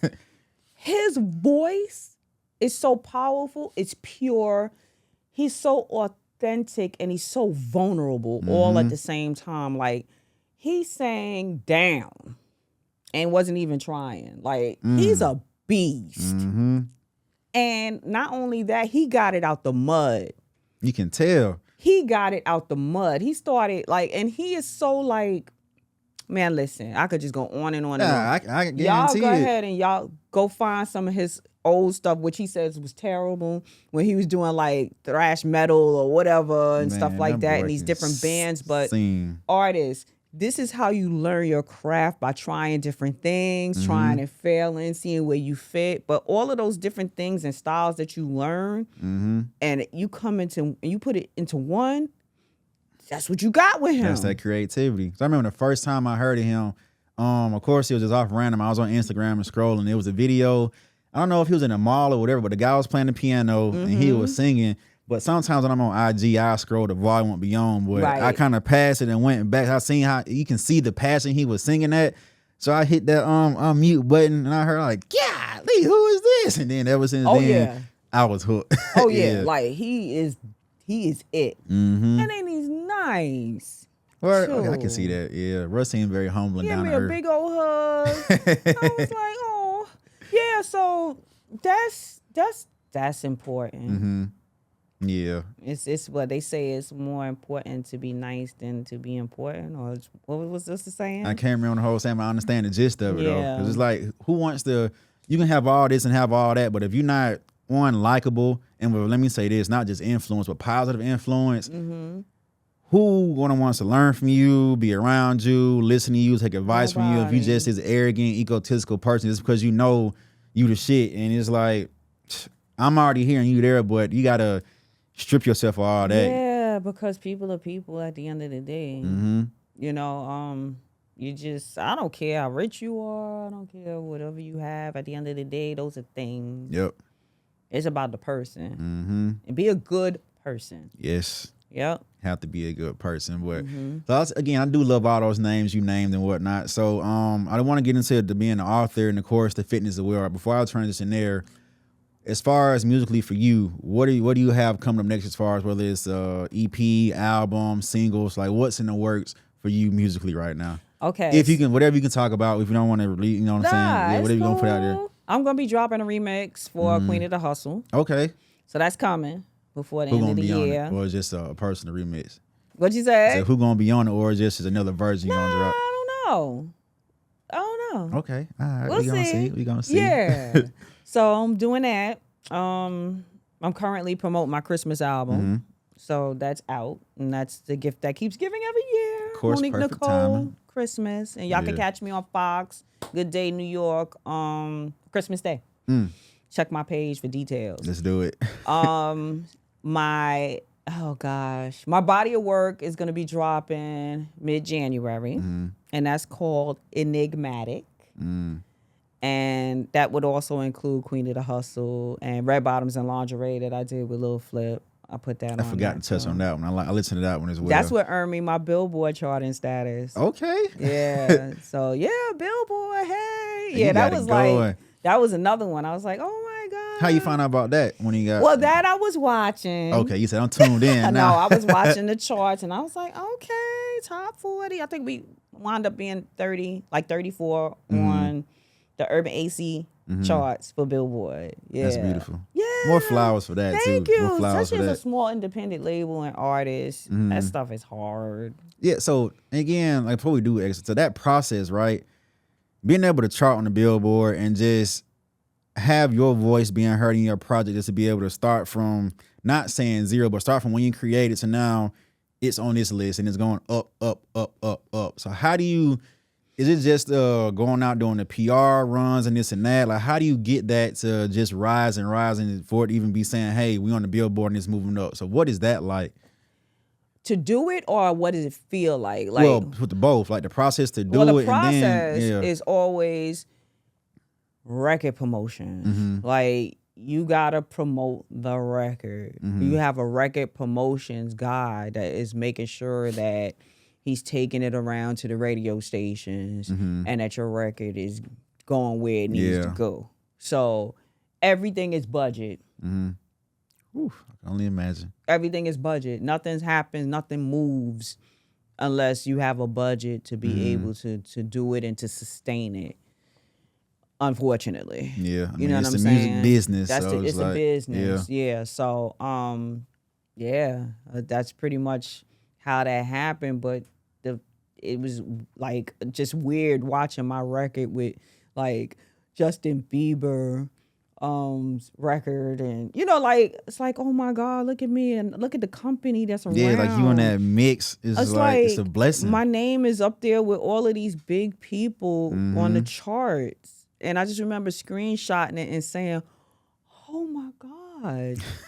His voice is so powerful. It's pure. He's so authentic and he's so vulnerable all at the same time. Like, he sang down and wasn't even trying. Like, he's a beast. And not only that, he got it out the mud. You can tell. He got it out the mud. He started and he is so like, man, listen, I could just go on and on and on. I guarantee Y'all go it. ahead and y'all go find some of his old stuff, which he says was terrible when he was doing like thrash metal or whatever and stuff Man, like that boy in these can different bands. But sing. artists, this is how you learn your craft, by trying different things, trying and failing, seeing where you fit. But all of those different things and styles that you learn and you put it into one, that's what you got with him. That's that creativity. So I remember the first time I heard of him, of course it was just off random. I was on Instagram and scrolling. It was a video. I don't know if he was in a mall or whatever, but the guy was playing the piano and he was singing. But sometimes when I'm on IG, I scroll, the volume won't be on. But Right. I kind of passed it and went back. I seen how you can see the passion he was singing at. So I hit that unmute button and I heard like, golly, who is this? And then ever since then, I was hooked. Oh yeah, like he is it. And then he's nice. Well, Sure. okay, I can see that. Yeah, Russ seemed very humble and Give down me to a earth. big old hug. I was like, oh, yeah. So that's important. Yeah. It's what they say. It's more important to be nice than to be important. Or what was this the saying? I can't remember the whole thing, but I understand the gist of it though. Yeah. 'Cause it's like, who wants to? You can have all this and have all that, but if you're not likable, and well, let me say this, not just influence, but positive influence. Who gonna wants to learn from you, be around you, listen to you, take advice from you? If you Nobody. just this arrogant, egotistical person, just because you know you the shit, and it's like, I'm already hearing you there, but you gotta strip yourself of all that. Yeah, because people are people at the end of the day. You know, I don't care how rich you are. I don't care whatever you have. At the end of the day, those are things. Yep. It's about the person. And be a good person. Yes. Yep. Have to be a good person. But so I do love all those names you named and whatnot. So I don't want to get into being an author and of course the fitness as well. Before I transition there, as far as musically for you, what do you have coming up next as far as whether it's EP, album, singles, like what's in the works for you musically right now? Okay. If you can, whatever you can talk about, if you don't want to release, you know what I'm saying? Yeah, whatever you're going to put out there. I'm going to be dropping a remix for Queen of the Hustle. Okay. So that's coming before the Who end gonna of the be year. on it? Or is just a person to remix? What'd you say? So who gonna be on it, or just is another version you gonna drop? I don't know. Okay, all right. We'll see. We gonna see. Yeah. So I'm doing that. I'm currently promoting my Christmas album. So that's out, and that's the gift that keeps giving every year. Of course, Monique perfect Nikkole, timing. Christmas, and y'all can catch me on Fox, Good Day New York, Christmas Day. Check my page for details. Let's do it. My body of work is gonna be dropping mid-January, and that's called Enigmatic. And that would also include Queen of the Hustle and Red Bottoms and Lingerie that I did with Lil Flip. I put that on. I forgot to touch on that one. I listened to that one as well. That's what earned me my Billboard charting status. Okay. Yeah. So yeah, Billboard. Hey. You Yeah, that got it was going. like that was another one. I was like, oh my God. How you find out about that when you got? Well, that I was watching. Okay, you said I'm tuned in No, now. I was watching the charts and I was like, okay, top 40. I think we wound up being 34 on the Urban AC charts for Billboard. Yeah. That's beautiful. Yeah. More flowers for that Thank too. you. More flowers Especially for as a that. small independent label and artist. That stuff is hard. Yeah. So again, like before we do exit, so that process, right? Being able to chart on the Billboard and just have your voice being heard in your project, just to be able to start from not saying zero, but start from when you created to now it's on this list and it's going up, up, up, up, up. So how do you, is it just going out doing the PR runs and this and that? Like how do you get that to just rise and for it to even be saying, hey, we on the Billboard and it's moving up? So what is that like? To do it, or what does it feel like? Well, with the both, like the process to do the it process and then, is always record promotion. Like you gotta promote the record. You have a record promotions guy that is making sure that he's taking it around to the radio stations and that your record is going where it needs to go. So everything is budget. Oof, I can only imagine. Everything is budget. Nothing happens, nothing moves unless you have a budget to be able to do it and to sustain it. Unfortunately. Yeah. I You know it's what I'm a saying? music business. That's so it's like, a business. Yeah. So that's pretty much how that happened. But it was like just weird watching my record with like Justin Bieber record, and like it's like, oh my God, look at me and look at the company that's around. Yeah, like you in that mix is like it's a blessing. My name is up there with all of these big people on the charts, and I just remember screenshotting it and saying, oh my God.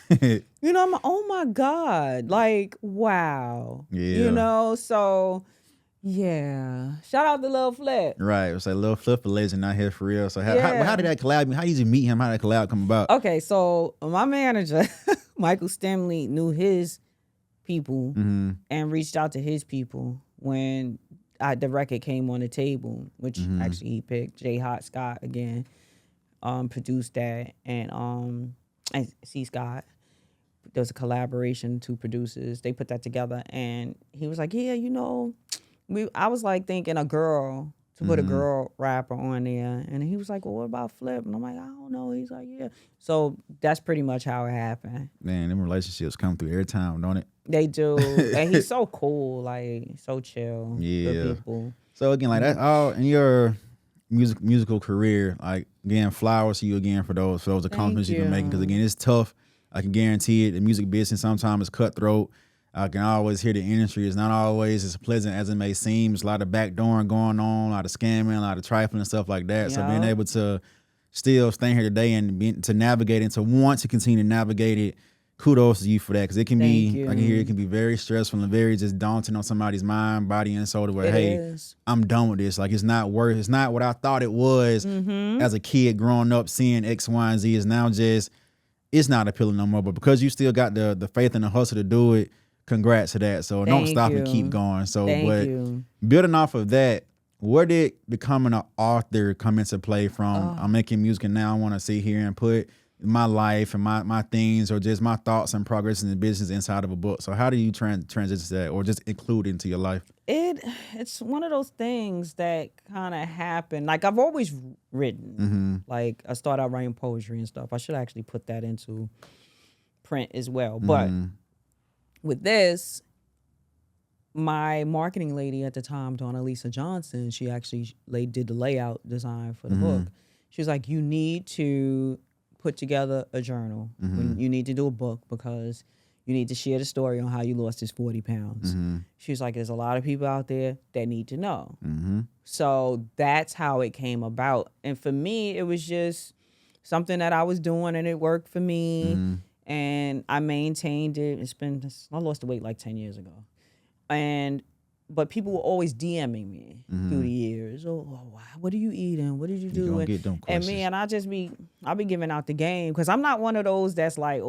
I'm like, oh my God, like wow. So yeah, shout out to Lil Flip. Right, it's like Lil Flip, a legend out here for real. So how did that collab? How did you meet him? How did that collab come about? Okay, so my manager, Michael Stemley, knew his people and reached out to his people when the record came on the table, which actually he picked. J. Hot Scott again produced that, and C. Scott. There was a collaboration, 2 producers. They put that together, and he was like, yeah, I was like thinking a girl, to put a girl rapper on there. And he was like, well, what about Flip? And I'm like, I don't know. He's like, yeah. So that's pretty much how it happened. Man, them relationships come through every time, don't it? They do. And he's so cool, like so chill. Yeah. Good people. So again, like that all in your musical career, like again, flowers to you again for those accomplishments you've been making. Because again, it's tough. I can guarantee it. The music business sometimes is cutthroat. I can always hear the industry is not always as pleasant as it may seem. There's a lot of backdooring going on, a lot of scamming, a lot of trifling and stuff like that. Yeah. So being able to still stay here today and to navigate and to want to continue to navigate it, kudos to you for that. Because it can I can hear it can be very stressful and very just daunting on somebody's mind, body, and soul to where, I'm done with this. Like it's not what I thought it was as a kid growing up seeing X, Y, and Z. Is now just, it's not appealing no more. But because you still got the faith and the hustle to do it, congrats to that. So don't stop and keep going. So building off of that, where did becoming an author come into play from? I'm making music and now I want to sit here and put my life and my things or just my thoughts and progress in the business inside of a book. So how do you transition to that or just include it into your life? It's one of those things that kind of happen. Like I've always written. Like I started out writing poetry and stuff. I should actually put that into print as well. But with this, my marketing lady at the time, Donna Lisa Johnson, she actually did the layout design for the book. She was like, you need to put together a journal. When you need to do a book because you need to share the story on how you lost this 40 pounds. She was like, there's a lot of people out there that need to know. So that's how it came about. And for me, it was just something that I was doing and it worked for me. And I maintained it. I lost the weight like 10 years ago. But people were always DMing me through the years. Oh, what are you eating? What did you do? You gonna get them questions. And I'll be giving out the game because I'm not one of those that's like,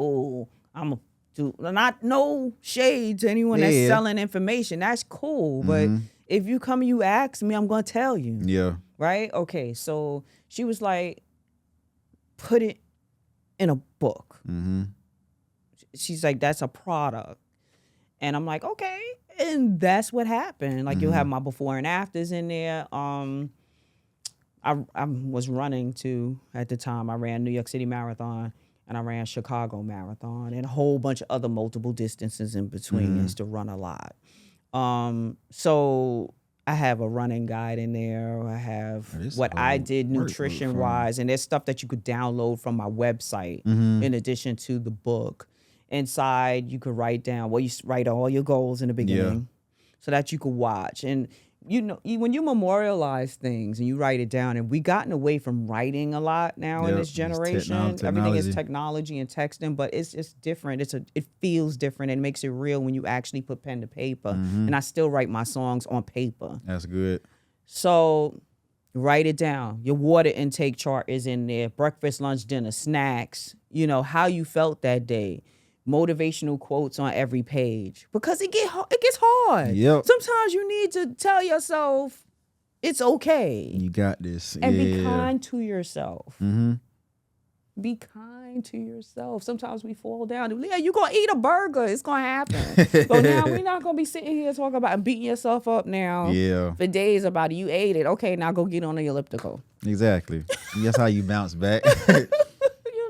not no shade to anyone that's selling information. That's cool, but if you come and you ask me, I'm gonna tell you. Yeah. Right? Okay. So she was like, put it in a book. She's like, that's a product. And I'm like, okay. And that's what happened. Like you'll have my before and afters in there. I was running too at the time. I ran New York City Marathon and I ran Chicago Marathon and a whole bunch of other multiple distances in between. Is to run a lot. So I have a running guide in there. I have what I did nutrition wise, and there's stuff that you could download from my website in addition to the book. Inside, you could write down, you write all your goals in the beginning so that you could watch. And, when you memorialize things and you write it down, and we gotten away from writing a lot now in this generation. Everything is technology and texting, but it's just different. It feels different and makes it real when you actually put pen to paper. And I still write my songs on paper. That's good. So write it down. Your water intake chart is in there. Breakfast, lunch, dinner, snacks, how you felt that day. Motivational quotes on every page because it gets hard. Yep. Sometimes you need to tell yourself it's okay. You got this. And be kind to yourself. Be kind to yourself. Sometimes we fall down. Yeah, you're going to eat a burger. It's going to happen. So now we're not going to be sitting here talking about and beating yourself up now for days about it. You ate it. Okay, now go get on the elliptical. Exactly. That's how you bounce back.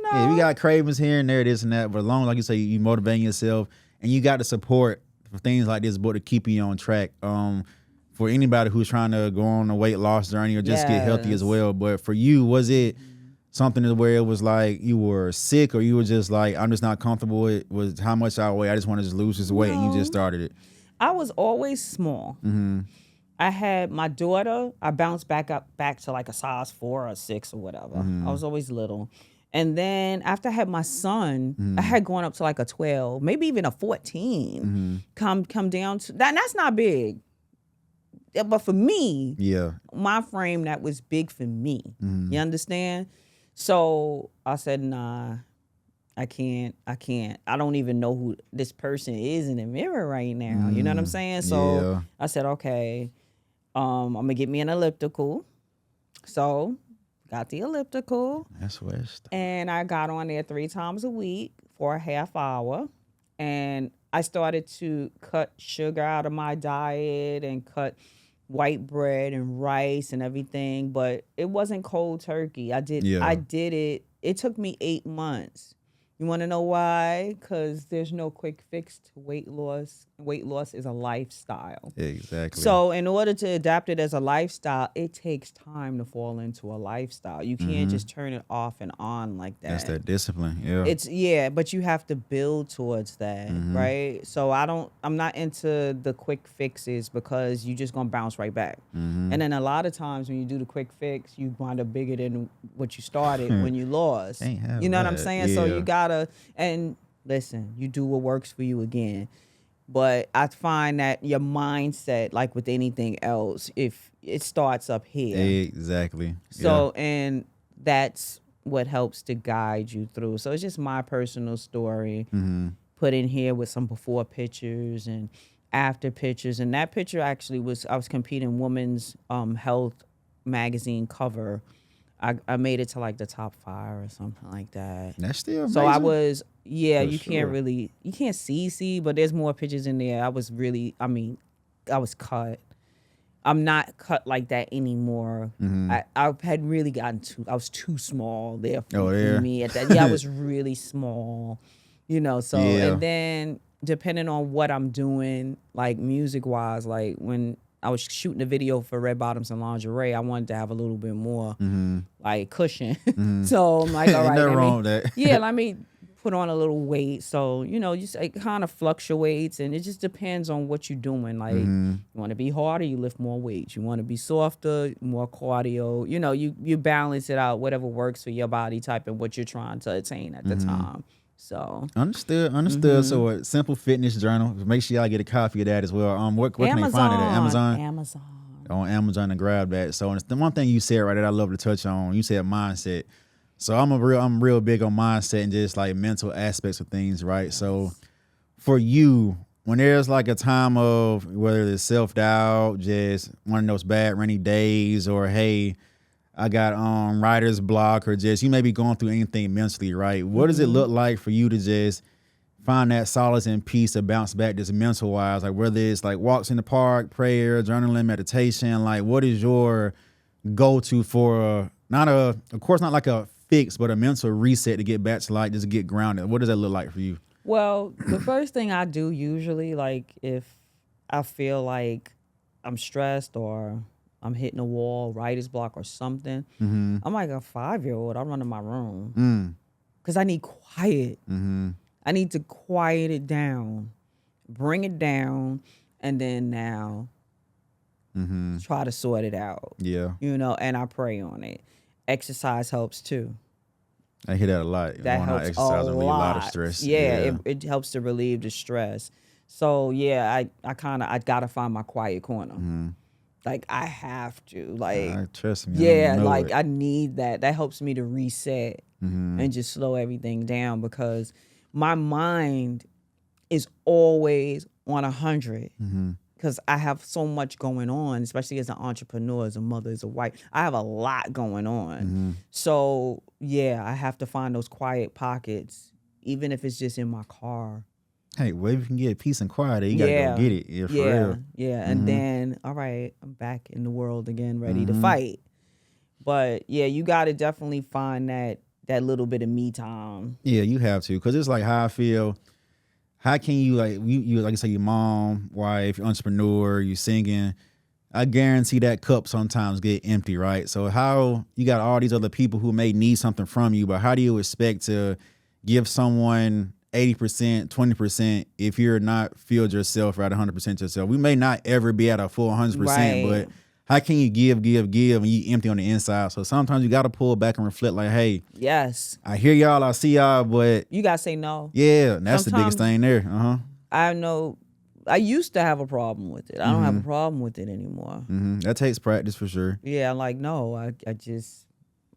Yeah, we got cravings here and there, this and that, but as long as, like you say, you motivating yourself and you got the support for things like this book to keep you on track. For anybody who's trying to go on a weight loss journey or just get healthy as well. But for you, was it something where it was like you were sick or you were just like, I'm just not comfortable with how much I weigh. I just want to just lose this weight and you just started it? I was always small. I had my daughter, I bounced back to like a size 4 or 6 or whatever. I was always little. And then after I had my son, I had gone up to like a 12, maybe even a 14. Come down to that. And that's not big. But for me, my frame, that was big for me. You understand? So I said, nah, I can't. I don't even know who this person is in the mirror right now. You know what I'm saying? So I said, okay, I'm going to get me an elliptical. So got the elliptical. That's West. And I got on there 3 times a week for a half hour. And I started to cut sugar out of my diet and cut white bread and rice and everything. But it wasn't cold turkey. I did it. It took me 8 months. You want to know why? Because there's no quick fix to weight loss. Weight loss is a lifestyle. Exactly. So in order to adapt it as a lifestyle, it takes time to fall into a lifestyle. You can't just turn it off and on like that. That's that discipline. Yeah. But you have to build towards that, right? So I'm not into the quick fixes because you're just gonna bounce right back. And then a lot of times when you do the quick fix, you wind up bigger than what you started when you lost. You know what I'm saying? So you gotta, and listen, you do what works for you again. But I find that your mindset, like with anything else, if it starts up here. Exactly. So, and that's what helps to guide you through. So it's just my personal story put in here with some before pictures and after pictures. And that picture actually I was competing women's health magazine cover I made it to like the top 5 or something like that. That's still amazing. So I was, yeah, For you sure. can't really, you can't see, but there's more pictures in there. I was really, I mean, I was cut. I'm not cut like that anymore. I had really gotten I was too small there for me at that. Yeah, I was really small, you know, so, and then depending on what I'm doing, like music wise, like when I was shooting a video for Red Bottoms and Lingerie, I wanted to have a little bit more like cushion. So I'm like, all right, nothing wrong with that. yeah, let me put on a little weight. So, you know, just it kind of fluctuates and it just depends on what you're doing. Like you want to be harder, you lift more weights. You want to be softer, more cardio. You know, you balance it out, whatever works for your body type and what you're trying to attain at the time. So understood. So a Simple Fitness Journal. Make sure y'all get a copy of that as well. Where can they find it at? Amazon. On Amazon to grab that. So the one thing you said right there, I love to touch on. You said mindset. So I'm real big on mindset and just like mental aspects of things, right? Yes. So for you, when there's like a time of whether it's self-doubt, just one of those bad rainy days, or hey, I got writer's block, or just you may be going through anything mentally, right? What does it look like for you to just find that solace and peace to bounce back just mental wise? Like whether it's like walks in the park, prayer, journaling, meditation, like what is your go-to for of course not like a fix, but a mental reset to get back to like just get grounded? What does that look like for you? Well, the first thing I do usually, like if I feel like I'm stressed or I'm hitting a wall, writer's block or something, I'm like a 5-year-old. I run to my room because I need quiet. I need to quiet it down, bring it down, and then now try to sort it out. Yeah. You know, and I pray on it. Exercise helps too. I hear that a lot. That helps exercise a relieve a lot of lot. stress. Yeah. It helps to relieve the stress. So yeah, I gotta find my quiet corner. Like I have to. Like trust me. Yeah, like I need that. That helps me to reset and just slow everything down because my mind is always on 100. Because I have so much going on, especially as an entrepreneur, as a mother, as a wife. I have a lot going on. So, yeah, I have to find those quiet pockets, even if it's just in my car. Hey, well, if you can get peace and quiet, you got to go get it. Yeah, for real. Yeah, and then, all right, I'm back in the world again, ready to fight. But, yeah, you got to definitely find that little bit of me time. Yeah, you have to, because it's like how I feel. How can you like you say your mom, wife, entrepreneur, you singing? I guarantee that cup sometimes get empty, right? So how you got all these other people who may need something from you, but how do you expect to give someone 80%, 20% if you're not filled yourself or at 100% yourself? We may not ever be at a full 100%, but how can you give, and you empty on the inside? So sometimes you got to pull back and reflect like, hey, yes, I hear y'all, I see y'all, but you got to say no. Yeah, and that's the biggest thing there. I know I used to have a problem with it. I don't have a problem with it anymore. That takes practice for sure. Yeah, I'm like, no, I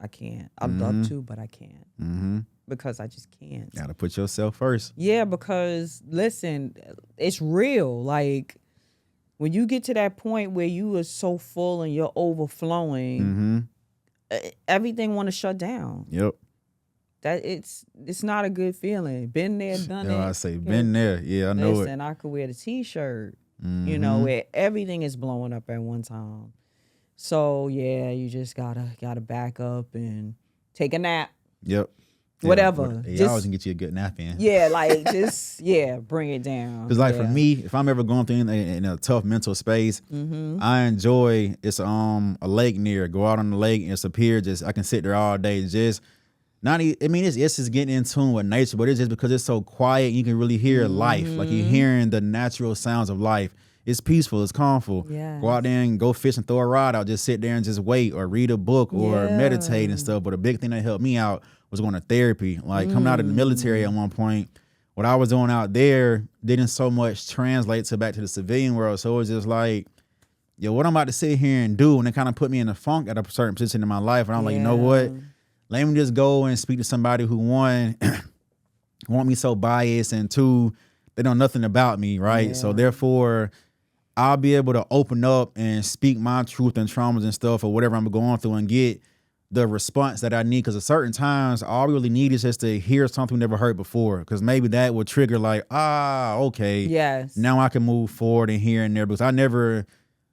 can't. I'd love to, but I can't. Because I just can't. Gotta put yourself first. Yeah, because listen, it's real. Like when you get to that point where you are so full and you're overflowing, everything want to shut down. Yep. That it's not a good feeling. Been there, done it. I say been there. Yeah, I know it. Listen, I could wear the t-shirt, you know, where everything is blowing up at one time. So yeah, you just gotta back up and take a nap. Yep. Whatever. Yeah, I always can get you a good nap in. Yeah, like just bring it down. Because like for me, if I'm ever going through in a tough mental space, I enjoy it's a lake near. Go out on the lake and it's a pier. Just I can sit there all day. Just it's just getting in tune with nature, but it's just because it's so quiet, you can really hear life. Like you're hearing the natural sounds of life. It's peaceful. It's calmful. Yes. Go out there and go fish and throw a rod out. Just sit there and just wait or read a book or meditate and stuff. But a big thing that helped me out was going to therapy. Like coming out of the military at one point, what I was doing out there didn't so much translate to back to the civilian world. So it was just like, yo, what I'm about to sit here and do, and it kind of put me in a funk at a certain position in my life. And I'm like, you know what? Let me just go and speak to somebody who one, want me so biased, and two, they know nothing about me, right? Yeah. So therefore, I'll be able to open up and speak my truth and traumas and stuff or whatever I'm going through and get the response that I need. Because at certain times, all we really need is just to hear something we never heard before. Because maybe that would trigger like, okay, Yes. now I can move forward and here and there. Because I never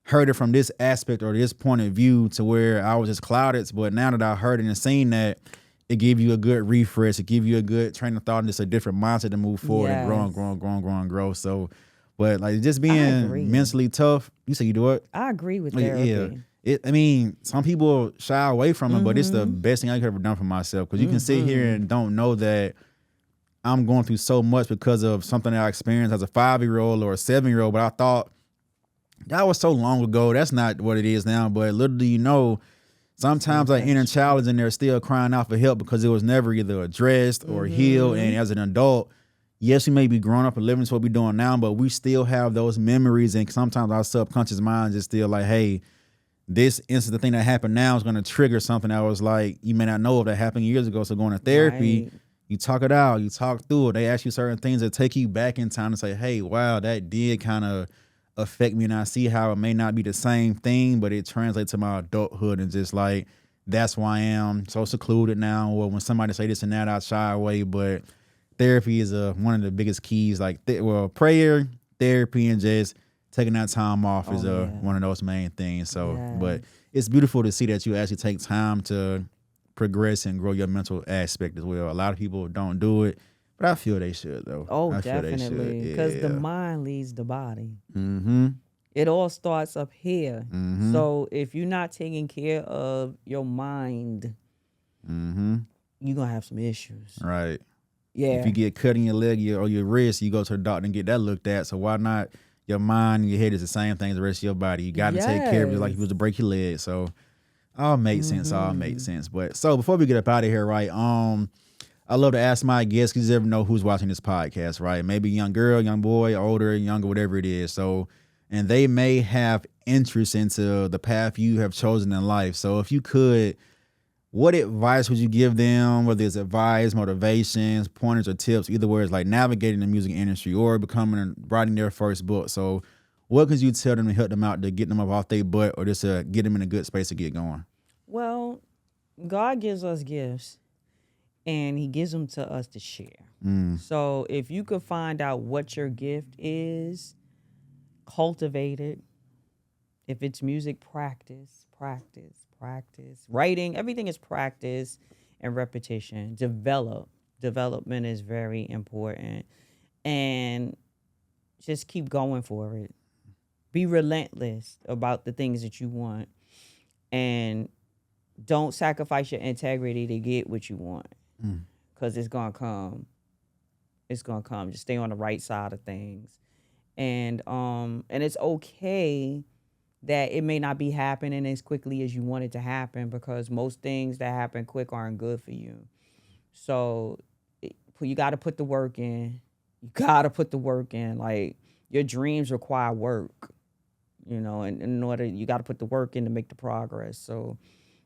heard it from this aspect or this point of view to where I was just clouded. But now that I heard it and seen that, it give you a good refresh. It give you a good train of thought and just a different mindset to move forward and grow. So, but like just being mentally tough. You say you do it? I agree with therapy. Yeah. Some people shy away from it, but it's the best thing I could ever done for myself. Because you can sit here and don't know that I'm going through so much because of something that I experienced as a 5-year-old or a 7-year-old. But I thought that was so long ago. That's not what it is now. But little do you know, sometimes our inner child is in there still crying out for help because it was never either addressed or healed. And as an adult, yes, we may be grown up and living to what we're doing now, but we still have those memories. And sometimes our subconscious mind is still like, hey, this instant the thing that happened now is going to trigger something that was like, you may not know if that happened years ago. So going to therapy, you talk it out, you talk through it. They ask you certain things that take you back in time to say, hey, wow, that did kind of affect me. And I see how it may not be the same thing, but it translates to my adulthood and just like, that's why I am so secluded now. Or when somebody say this and that, I shy away. But therapy is one of the biggest keys. Like, prayer, therapy, and just taking that time off is one of those main things. So, but it's beautiful to see that you actually take time to progress and grow your mental aspect as well. A lot of people don't do it, but I feel they should though. Oh, definitely, because the mind leads the body. It all starts up here. So if you're not taking care of your mind, you're gonna have some issues. Right. Yeah. If you get cut in your leg or your wrist, you go to the doctor and get that looked at. So why not? Your mind and your head is the same thing as the rest of your body. You got to take care of it like you was to break your leg. So all makes sense. All makes sense. But so before we get up out of here, right? I love to ask my guests, because you never know who's watching this podcast, right? Maybe a young girl, young boy, older, younger, whatever it is. So, and they may have interest into the path you have chosen in life. So if you could, what advice would you give them, whether it's advice, motivations, pointers, or tips, either way, it's like navigating the music industry or writing their first book? So what could you tell them to help them out to get them up off their butt or just to get them in a good space to get going? Well, God gives us gifts and he gives them to us to share. So if you could find out what your gift is, cultivate it. If it's music, practice. Writing, everything is practice and repetition. Development is very important. And just keep going for it. Be relentless about the things that you want. And don't sacrifice your integrity to get what you want. Because it's going to come. It's going to come. Just stay on the right side of things. And it's okay that it may not be happening as quickly as you want it to happen, because most things that happen quick aren't good for you. So you got to put the work in. Like, your dreams require work, and in order, you got to put the work in to make the progress. So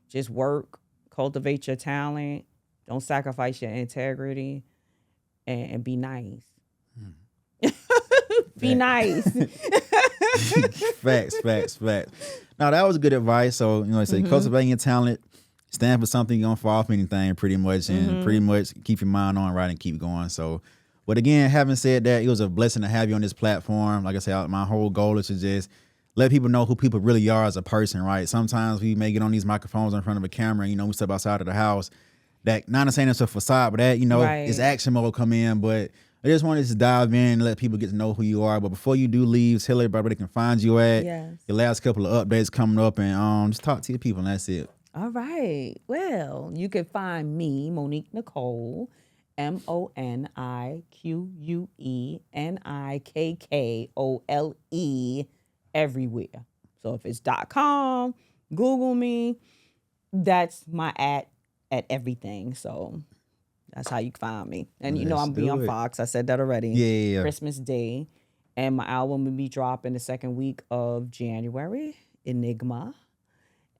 just work, cultivate your talent, don't sacrifice your integrity, and be nice. Be nice. Facts. Now, that was good advice. So, cultivating your talent, stand for something, you don't fall for anything pretty much, and pretty much keep your mind on right and keep going. So, but again, having said that, it was a blessing to have you on this platform. Like I said, my whole goal is to just let people know who people really are as a person, right? Sometimes we may get on these microphones in front of a camera, we step outside of the house. That, not saying it's a facade, but that, it's action mode come in, but I just wanted to dive in and let people get to know who you are. But before you do leave, tell everybody where they can find you at. Yes. Your last couple of updates coming up, and just talk to your people, and that's it. All right. Well, you can find me, Monique Nikkole, MoniqueNikkole, everywhere. So if it's .com, Google me. That's my at everything. So that's how you can find me. And I'm be on Fox. I said that already. Yeah. Christmas Day. And my album will be dropping the second week of January, Enigma.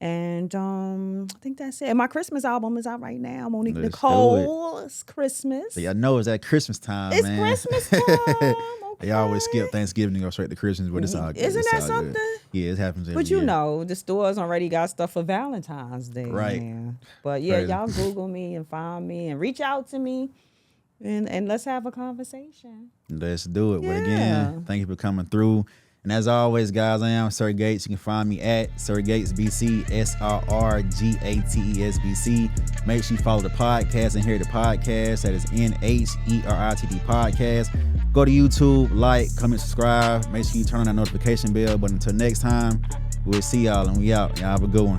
And I think that's it. And my Christmas album is out right now. Monique Let's do Nikkole's Christmas. So y'all know it's at Christmas time, It's man. Christmas time. Okay. They always skip Thanksgiving and go straight to Christmas, but it's all good. Isn't It's that all good. something? Yeah, it happens every But you year. know, the stores already got stuff for Valentine's Day. Right. Now. But yeah, Crazy. y'all Google me and find me and reach out to me and let's have a conversation. Let's do it. Yeah. But again, thank you for coming through. And as always, guys, I am Sir Gates. You can find me at Sir Gates BC, SRRGATESBC. Make sure you follow the podcast and hear the podcast. That is NHERITD podcast. Go to YouTube, like, comment, subscribe. Make sure you turn on that notification bell. But until next time, we'll see y'all and we out. Y'all have a good one.